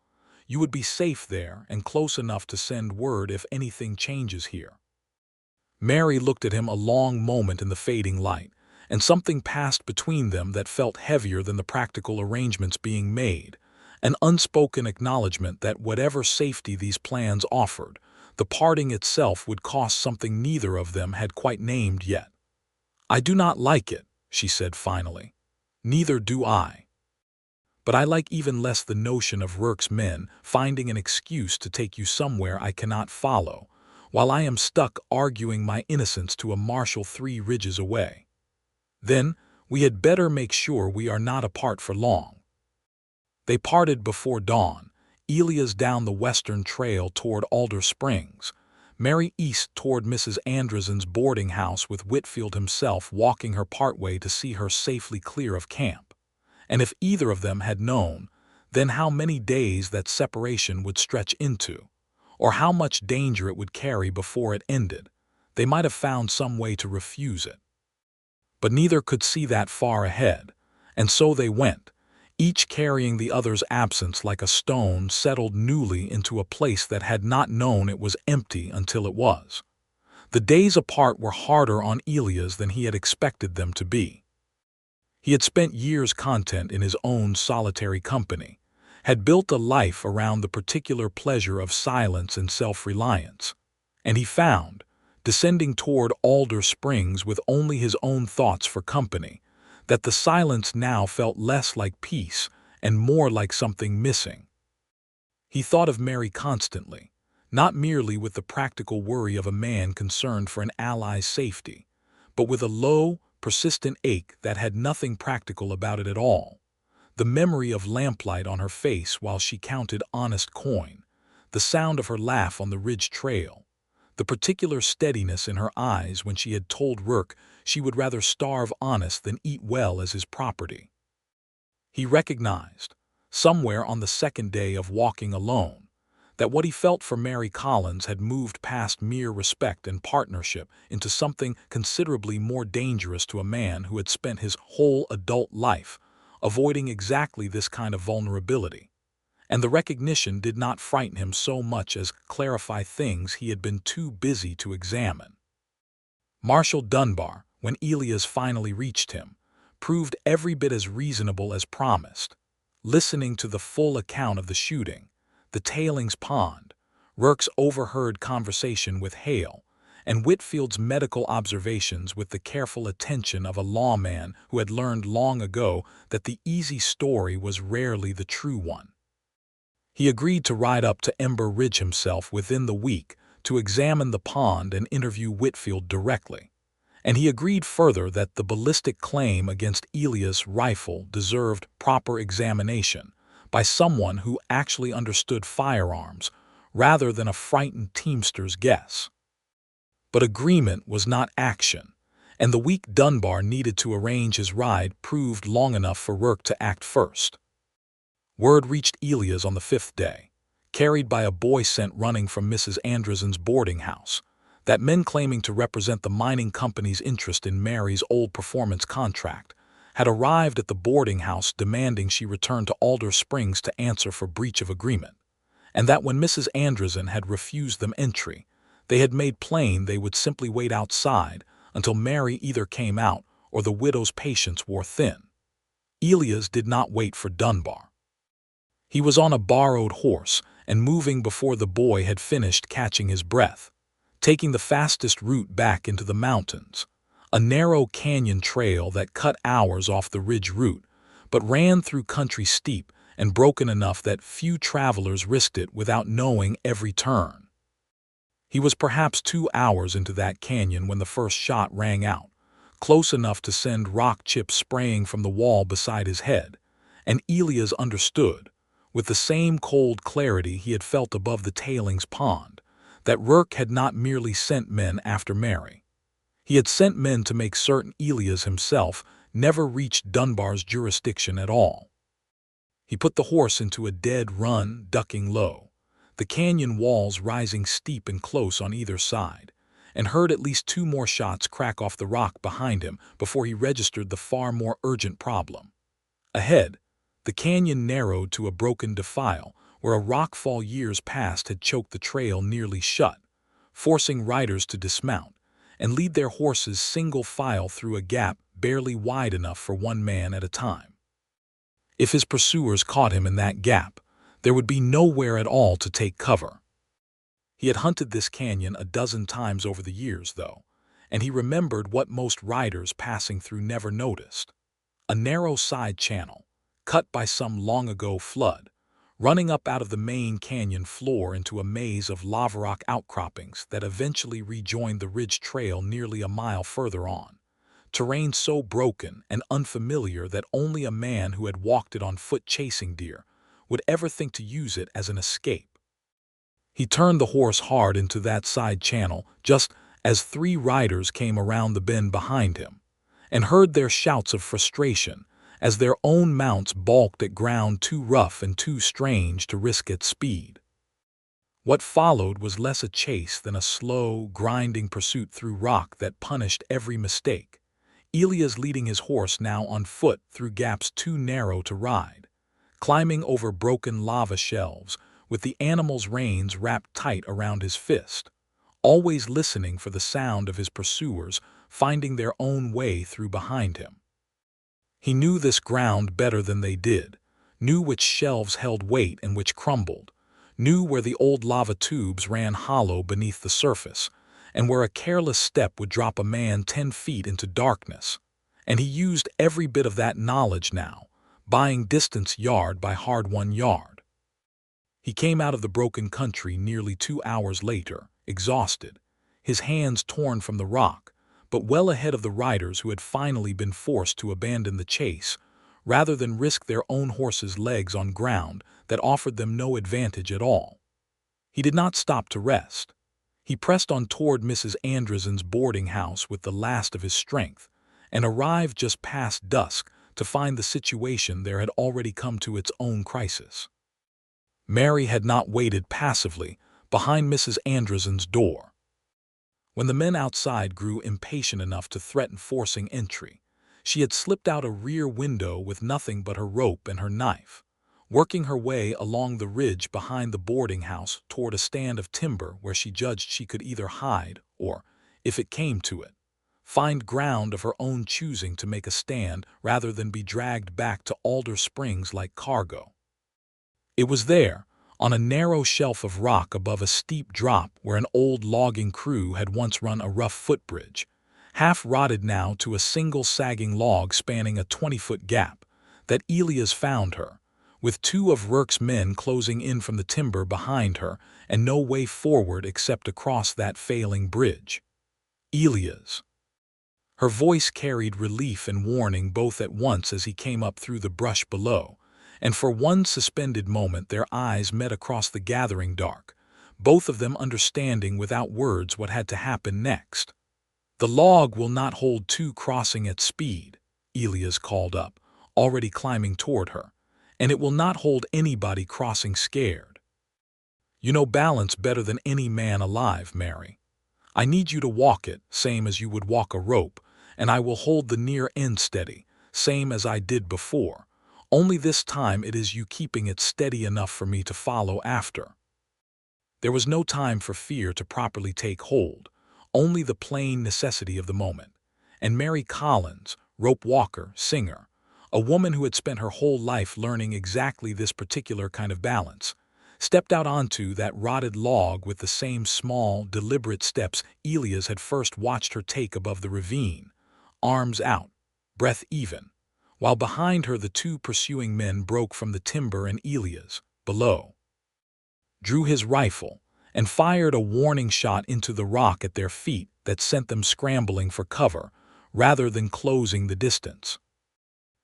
You would be safe there and close enough to send word if anything changes here." Mary looked at him a long moment in the fading light, and something passed between them that felt heavier than the practical arrangements being made, an unspoken acknowledgement that whatever safety these plans offered, the parting itself would cost something neither of them had quite named yet. "I do not like it," she said finally. "Neither do I. But I like even less the notion of Rourke's men finding an excuse to take you somewhere I cannot follow, while I am stuck arguing my innocence to a marshal 3 ridges away. Then we had better make sure we are not apart for long." They parted before dawn, Elias down the western trail toward Alder Springs, Mary east toward Mrs. Andressen's boarding house with Whitfield himself walking her partway to see her safely clear of camp. And if either of them had known, then how many days that separation would stretch into, or how much danger it would carry before it ended, they might have found some way to refuse it. But neither could see that far ahead, and so they went, each carrying the other's absence like a stone settled newly into a place that had not known it was empty until it was. The days apart were harder on Elias than he had expected them to be. He had spent years content in his own solitary company, had built a life around the particular pleasure of silence and self-reliance, and he found, descending toward Alder Springs with only his own thoughts for company, that the silence now felt less like peace and more like something missing. He thought of Mary constantly, not merely with the practical worry of a man concerned for an ally's safety, but with a low, persistent ache that had nothing practical about it at all. The memory of lamplight on her face while she counted honest coin, the sound of her laugh on the ridge trail, the particular steadiness in her eyes when she had told Rourke she would rather starve honest than eat well as his property. He recognized, somewhere on the 2nd day of walking alone, that what he felt for Mary Collins had moved past mere respect and partnership into something considerably more dangerous to a man who had spent his whole adult life avoiding exactly this kind of vulnerability, and the recognition did not frighten him so much as clarify things he had been too busy to examine. Marshal Dunbar, when Elias finally reached him, proved every bit as reasonable as promised, listening to the full account of the shooting, the tailings pond, Rurke's overheard conversation with Hale, and Whitfield's medical observations with the careful attention of a lawman who had learned long ago that the easy story was rarely the true one. He agreed to ride up to Ember Ridge himself within the week to examine the pond and interview Whitfield directly, and he agreed further that the ballistic claim against Elia's rifle deserved proper examination by someone who actually understood firearms rather than a frightened teamster's guess. But agreement was not action, and the week Dunbar needed to arrange his ride proved long enough for Rurke to act first. Word reached Elia's on the 5th day, carried by a boy sent running from Mrs. Andresen's boarding house, that men claiming to represent the mining company's interest in Mary's old performance contract had arrived at the boarding house demanding she return to Alder Springs to answer for breach of agreement, and that when Mrs. Andresen had refused them entry, they had made plain they would simply wait outside until Mary either came out or the widow's patience wore thin. Elia's did not wait for Dunbar. He was on a borrowed horse and moving before the boy had finished catching his breath, taking the fastest route back into the mountains, a narrow canyon trail that cut hours off the ridge route, but ran through country steep and broken enough that few travelers risked it without knowing every turn. He was perhaps 2 hours into that canyon when the first shot rang out, close enough to send rock chips spraying from the wall beside his head, and Elias understood, with the same cold clarity he had felt above the tailings pond, that Rurke had not merely sent men after Mary. He had sent men to make certain Elias himself never reached Dunbar's jurisdiction at all. He put the horse into a dead run, ducking low, the canyon walls rising steep and close on either side, and heard at least 2 more shots crack off the rock behind him before he registered the far more urgent problem. Ahead, the canyon narrowed to a broken defile where a rockfall years past had choked the trail nearly shut, forcing riders to dismount and lead their horses single file through a gap barely wide enough for one man at a time. If his pursuers caught him in that gap, there would be nowhere at all to take cover. He had hunted this canyon a dozen times over the years, though, and he remembered what most riders passing through never noticed: a narrow side channel, cut by some long-ago flood, running up out of the main canyon floor into a maze of lava rock outcroppings that eventually rejoined the ridge trail nearly a mile further on, terrain so broken and unfamiliar that only a man who had walked it on foot chasing deer would ever think to use it as an escape. He turned the horse hard into that side channel just as 3 riders came around the bend behind him, and heard their shouts of frustration as their own mounts balked at ground too rough and too strange to risk at speed. What followed was less a chase than a slow, grinding pursuit through rock that punished every mistake, Elias leading his horse now on foot through gaps too narrow to ride, climbing over broken lava shelves with the animal's reins wrapped tight around his fist, always listening for the sound of his pursuers finding their own way through behind him. He knew this ground better than they did, knew which shelves held weight and which crumbled, knew where the old lava tubes ran hollow beneath the surface, and where a careless step would drop a man 10 feet into darkness, and he used every bit of that knowledge now, buying distance yard by hard-won yard. He came out of the broken country nearly 2 hours later, exhausted, his hands torn from the rock, but well ahead of the riders who had finally been forced to abandon the chase, rather than risk their own horses' legs on ground that offered them no advantage at all. He did not stop to rest. He pressed on toward Mrs. Andresen's boarding house with the last of his strength, and arrived just past dusk to find the situation there had already come to its own crisis. Mary had not waited passively behind Mrs. Andresen's door. When the men outside grew impatient enough to threaten forcing entry, she had slipped out a rear window with nothing but her rope and her knife, working her way along the ridge behind the boarding house toward a stand of timber where she judged she could either hide or, if it came to it, find ground of her own choosing to make a stand rather than be dragged back to Alder Springs like cargo. It was there, on a narrow shelf of rock above a steep drop where an old logging crew had once run a rough footbridge, half rotted now to a single sagging log spanning a 20-foot gap, that Elias found her, with two of Rourke's men closing in from the timber behind her and no way forward except across that failing bridge. Elias. Her voice carried relief and warning both at once as he came up through the brush below, and for one suspended moment their eyes met across the gathering dark, both of them understanding without words what had to happen next. "The log will not hold two crossing at speed," Elias called up, already climbing toward her, "and it will not hold anybody crossing scared. You know balance better than any man alive, Mary. I need you to walk it, same as you would walk a rope, and I will hold the near end steady, same as I did before. Only this time it is you keeping it steady enough for me to follow after." There was no time for fear to properly take hold, only the plain necessity of the moment. And Mary Collins, rope walker, singer, a woman who had spent her whole life learning exactly this particular kind of balance, stepped out onto that rotted log with the same small, deliberate steps Elias had first watched her take above the ravine, arms out, breath even, while behind her the two pursuing men broke from the timber and Elias, below, drew his rifle and fired a warning shot into the rock at their feet that sent them scrambling for cover rather than closing the distance.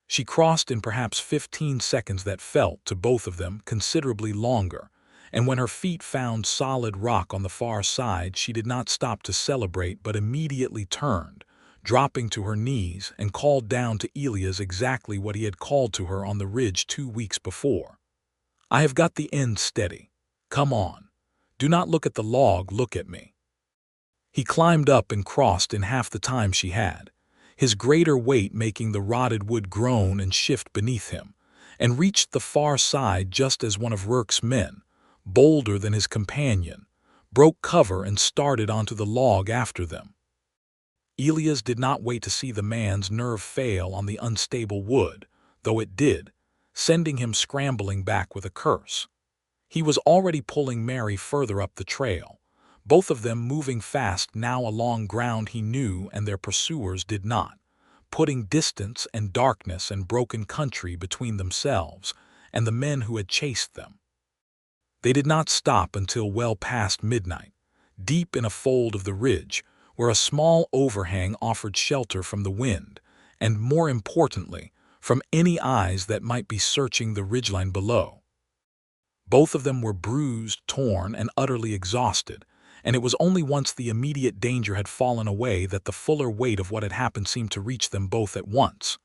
She crossed in perhaps 15 seconds that felt, to both of them, considerably longer, and when her feet found solid rock on the far side she did not stop to celebrate but immediately turned, dropping to her knees, and called down to Elias exactly what he had called to her on the ridge 2 weeks before. "I have got the end steady. Come on. Do not look at the log, look at me." He climbed up and crossed in half the time she had, his greater weight making the rotted wood groan and shift beneath him, and reached the far side just as one of Rourke's men, bolder than his companion, broke cover and started onto the log after them. Elias did not wait to see the man's nerve fail on the unstable wood, though it did, sending him scrambling back with a curse. He was already pulling Mary further up the trail, both of them moving fast now along ground he knew and their pursuers did not, putting distance and darkness and broken country between themselves and the men who had chased them. They did not stop until well past midnight, deep in a fold of the ridge, where a small overhang offered shelter from the wind, and more importantly, from any eyes that might be searching the ridgeline below. Both of them were bruised, torn, and utterly exhausted, and it was only once the immediate danger had fallen away that the fuller weight of what had happened seemed to reach them both at once.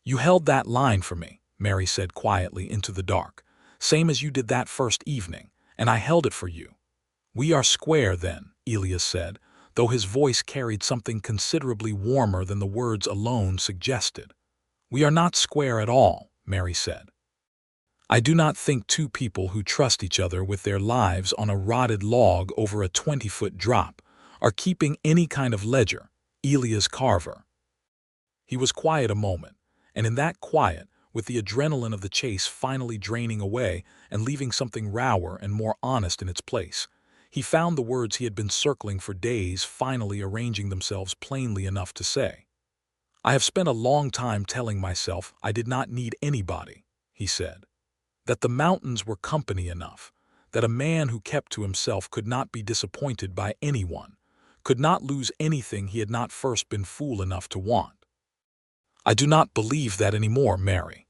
"You held that line for me," Mary said quietly into the dark, "same as you did that first evening, and I held it for you." "We are square, then," Elias said, though his voice carried something considerably warmer than the words alone suggested. "We are not square at all," Mary said. "I do not think two people who trust each other with their lives on a rotted log over a 20-foot drop are keeping any kind of ledger." Elias Carver. He was quiet a moment, and in that quiet, with the adrenaline of the chase finally draining away and leaving something rawer and more honest in its place, he found the words he had been circling for days finally arranging themselves plainly enough to say. "I have spent a long time telling myself I did not need anybody," he said. "That the mountains were company enough, that a man who kept to himself could not be disappointed by anyone, could not lose anything he had not first been fool enough to want. I do not believe that anymore, Mary.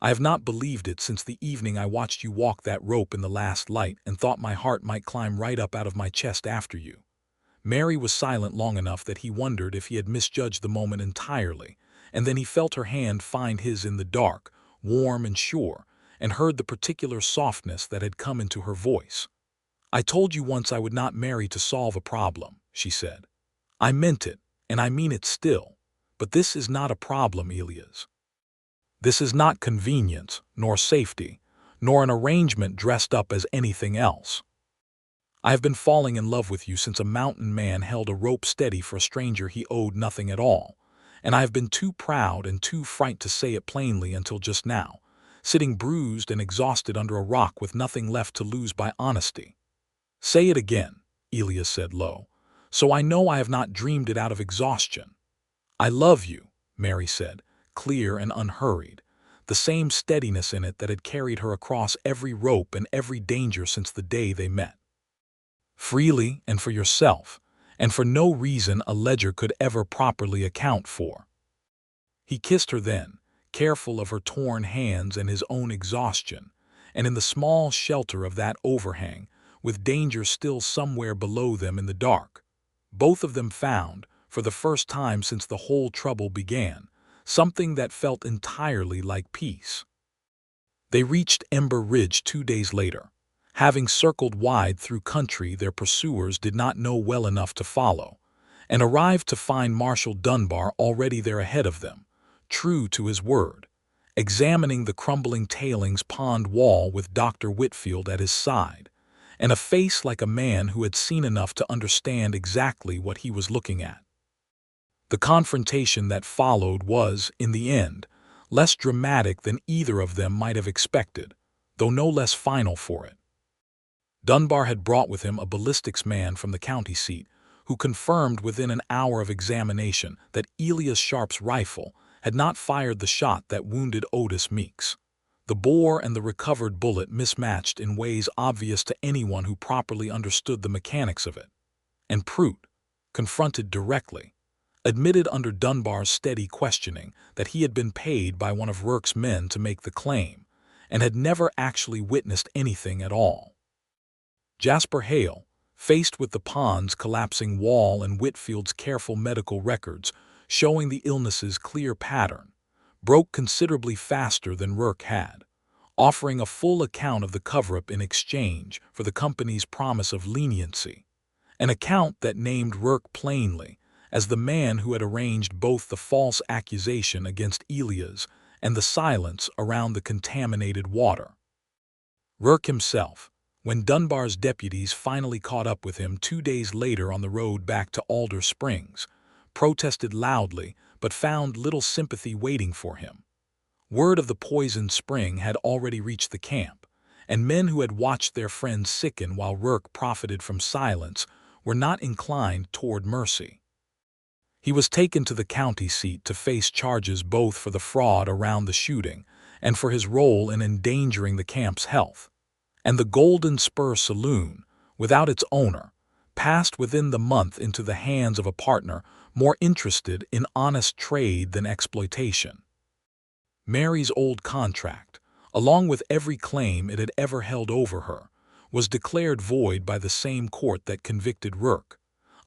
I have not believed it since the evening I watched you walk that rope in the last light and thought my heart might climb right up out of my chest after you." Mary was silent long enough that he wondered if he had misjudged the moment entirely, and then he felt her hand find his in the dark, warm and sure, and heard the particular softness that had come into her voice. "I told you once I would not marry to solve a problem," she said. "I meant it, and I mean it still, but this is not a problem, Elias. This is not convenience, nor safety, nor an arrangement dressed up as anything else. I have been falling in love with you since a mountain man held a rope steady for a stranger he owed nothing at all, and I have been too proud and too frightened to say it plainly until just now, sitting bruised and exhausted under a rock with nothing left to lose by honesty. "Say it again," Elias said low, "so I know I have not dreamed it out of exhaustion." "I love you," Mary said, clear and unhurried, the same steadiness in it that had carried her across every rope and every danger since the day they met. "Freely and for yourself, and for no reason a ledger could ever properly account for." He kissed her then, careful of her torn hands and his own exhaustion, and in the small shelter of that overhang, with danger still somewhere below them in the dark, both of them found, for the first time since the whole trouble began, something that felt entirely like peace. They reached Ember Ridge 2 days later, having circled wide through country their pursuers did not know well enough to follow, and arrived to find Marshal Dunbar already there ahead of them, true to his word, examining the crumbling tailings pond wall with Dr. Whitfield at his side, and a face like a man who had seen enough to understand exactly what he was looking at. The confrontation that followed was, in the end, less dramatic than either of them might have expected, though no less final for it. Dunbar had brought with him a ballistics man from the county seat, who confirmed within an hour of examination that Elias Sharp's rifle had not fired the shot that wounded Otis Meeks. The bore and the recovered bullet mismatched in ways obvious to anyone who properly understood the mechanics of it. And Prout, confronted directly, admitted under Dunbar's steady questioning that he had been paid by one of Rourke's men to make the claim, and had never actually witnessed anything at all. Jasper Hale, faced with the pond's collapsing wall and Whitfield's careful medical records showing the illness's clear pattern, broke considerably faster than Rourke had, offering a full account of the cover-up in exchange for the company's promise of leniency, an account that named Rourke plainly as the man who had arranged both the false accusation against Elias and the silence around the contaminated water. Rourke himself, when Dunbar's deputies finally caught up with him 2 days later on the road back to Alder Springs, protested loudly but found little sympathy waiting for him. Word of the poisoned spring had already reached the camp, and men who had watched their friends sicken while Rourke profited from silence were not inclined toward mercy. He was taken to the county seat to face charges both for the fraud around the shooting and for his role in endangering the camp's health. And the Golden Spur Saloon, without its owner, passed within the month into the hands of a partner more interested in honest trade than exploitation. Mary's old contract, along with every claim it had ever held over her, was declared void by the same court that convicted Rourke,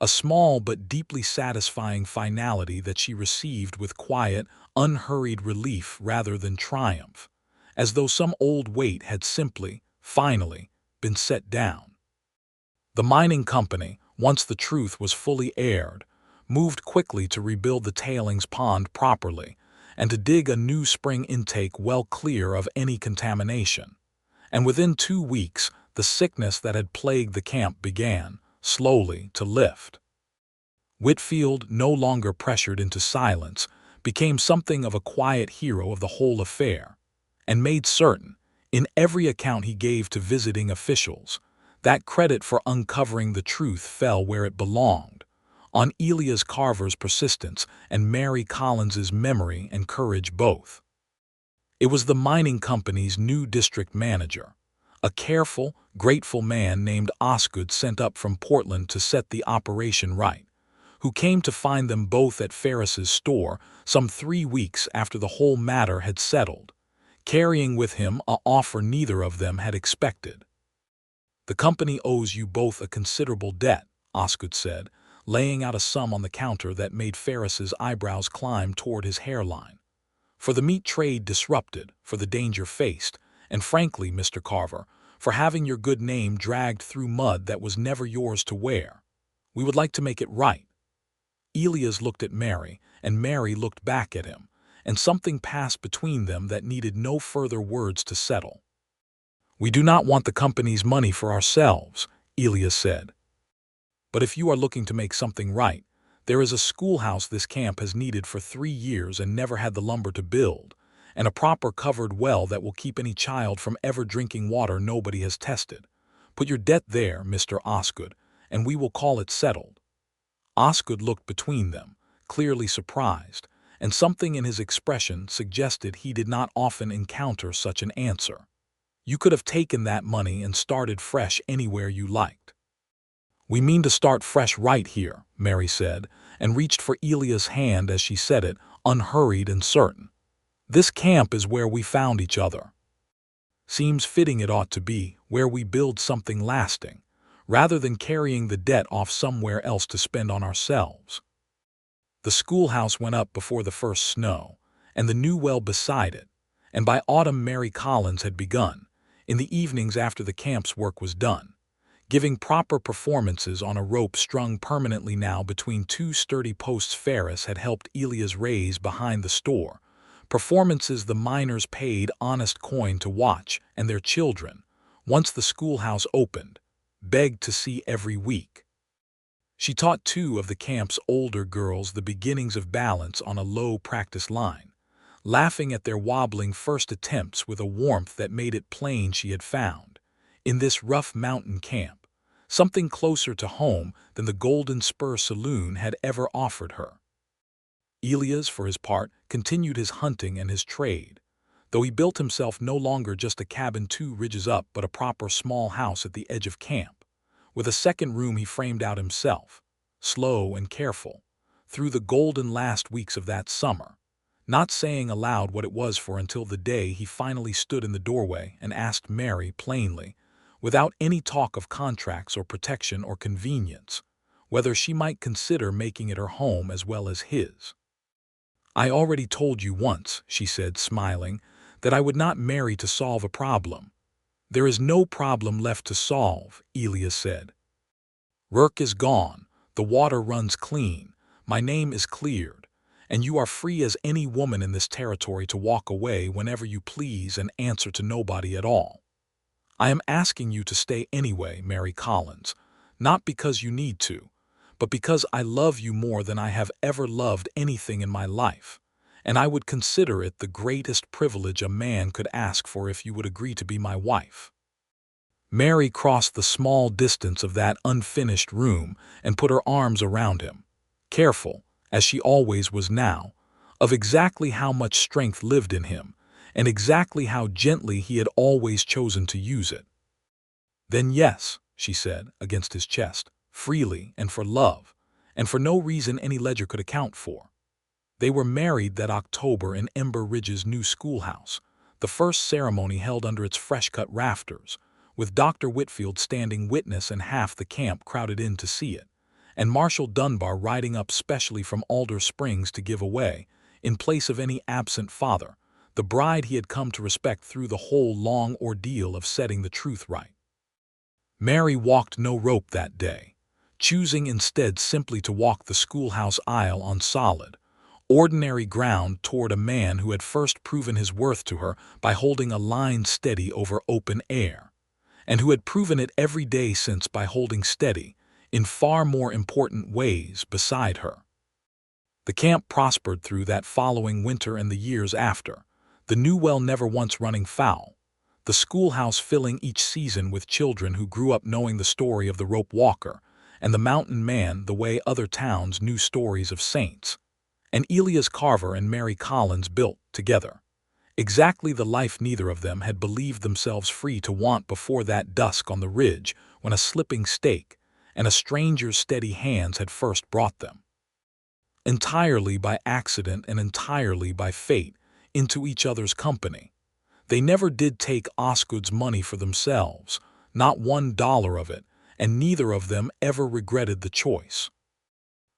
a small but deeply satisfying finality that she received with quiet, unhurried relief rather than triumph, as though some old weight had simply, finally, been set down. The mining company, once the truth was fully aired, moved quickly to rebuild the tailings pond properly and to dig a new spring intake well clear of any contamination. And within 2 weeks, the sickness that had plagued the camp began, slowly, to lift. Whitfield, no longer pressured into silence, became something of a quiet hero of the whole affair, and made certain, in every account he gave to visiting officials, that credit for uncovering the truth fell where it belonged, on Elias Carver's persistence and Mary Collins's memory and courage both. It was the mining company's new district manager, a careful, grateful man named Osgood sent up from Portland to set the operation right, who came to find them both at Ferris's store some 3 weeks after the whole matter had settled, carrying with him an offer neither of them had expected. "The company owes you both a considerable debt," Osgood said, laying out a sum on the counter that made Ferris's eyebrows climb toward his hairline. "For the meat trade disrupted, for the danger faced, and frankly, Mr. Carver, for having your good name dragged through mud that was never yours to wear. We would like to make it right." Elias looked at Mary, and Mary looked back at him, and something passed between them that needed no further words to settle. "We do not want the company's money for ourselves," Elias said. "But if you are looking to make something right, there is a schoolhouse this camp has needed for 3 years and never had the lumber to build, and a proper covered well that will keep any child from ever drinking water nobody has tested. Put your debt there, Mr. Osgood, and we will call it settled." Osgood looked between them, clearly surprised, and something in his expression suggested he did not often encounter such an answer. "You could have taken that money and started fresh anywhere you liked." "We mean to start fresh right here," Mary said, and reached for Elia's hand as she said it, unhurried and certain. "This camp is where we found each other. Seems fitting it ought to be, where we build something lasting, rather than carrying the debt off somewhere else to spend on ourselves." The schoolhouse went up before the first snow, and the new well beside it, and by autumn Mary Collins had begun, in the evenings after the camp's work was done, giving proper performances on a rope strung permanently now between two sturdy posts Ferris had helped Elias raise behind the store, performances the miners paid honest coin to watch, and their children, once the schoolhouse opened, begged to see every week. She taught 2 of the camp's older girls the beginnings of balance on a low practice line, laughing at their wobbling first attempts with a warmth that made it plain she had found, in this rough mountain camp, something closer to home than the Golden Spur Saloon had ever offered her. Elias, for his part, continued his hunting and his trade, though he built himself no longer just a cabin 2 ridges up but a proper small house at the edge of camp, with a second room he framed out himself, slow and careful, through the golden last weeks of that summer, not saying aloud what it was for until the day he finally stood in the doorway and asked Mary plainly, without any talk of contracts or protection or convenience, whether she might consider making it her home as well as his. "I already told you once," she said, smiling, "that I would not marry to solve a problem." "There is no problem left to solve," Elias said. "Work is gone, the water runs clean, my name is cleared, and you are free as any woman in this territory to walk away whenever you please and answer to nobody at all. I am asking you to stay anyway, Mary Collins, not because you need to, but because I love you more than I have ever loved anything in my life, and I would consider it the greatest privilege a man could ask for if you would agree to be my wife." Mary crossed the small distance of that unfinished room and put her arms around him, careful, as she always was now, of exactly how much strength lived in him, and exactly how gently he had always chosen to use it. "Then yes," she said, against his chest, freely and for love, and for no reason any ledger could account for. They were married that October in Ember Ridge's new schoolhouse, the first ceremony held under its fresh-cut rafters, with Dr. Whitfield standing witness and half the camp crowded in to see it, and Marshal Dunbar riding up specially from Alder Springs to give away, in place of any absent father, the bride he had come to respect through the whole long ordeal of setting the truth right. Mary walked no rope that day, choosing instead simply to walk the schoolhouse aisle on solid, ordinary ground toward a man who had first proven his worth to her by holding a line steady over open air, and who had proven it every day since by holding steady, in far more important ways, beside her. The camp prospered through that following winter and the years after, the new well never once running foul, the schoolhouse filling each season with children who grew up knowing the story of the rope walker and the mountain man the way other towns knew stories of saints, and Elias Carver and Mary Collins built, together, exactly the life neither of them had believed themselves free to want before that dusk on the ridge when a slipping stake and a stranger's steady hands had first brought them, entirely by accident and entirely by fate, into each other's company. They never did take Osgood's money for themselves, not $1 of it, and neither of them ever regretted the choice.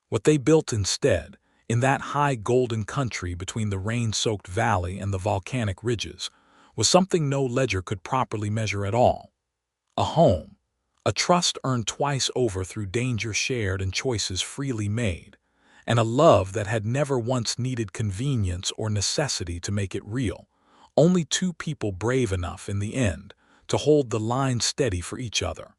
What they built instead, in that high golden country between the rain-soaked valley and the volcanic ridges, was something no ledger could properly measure at all. A home, a trust earned twice over through danger shared and choices freely made, and a love that had never once needed convenience or necessity to make it real, only 2 people brave enough in the end to hold the line steady for each other.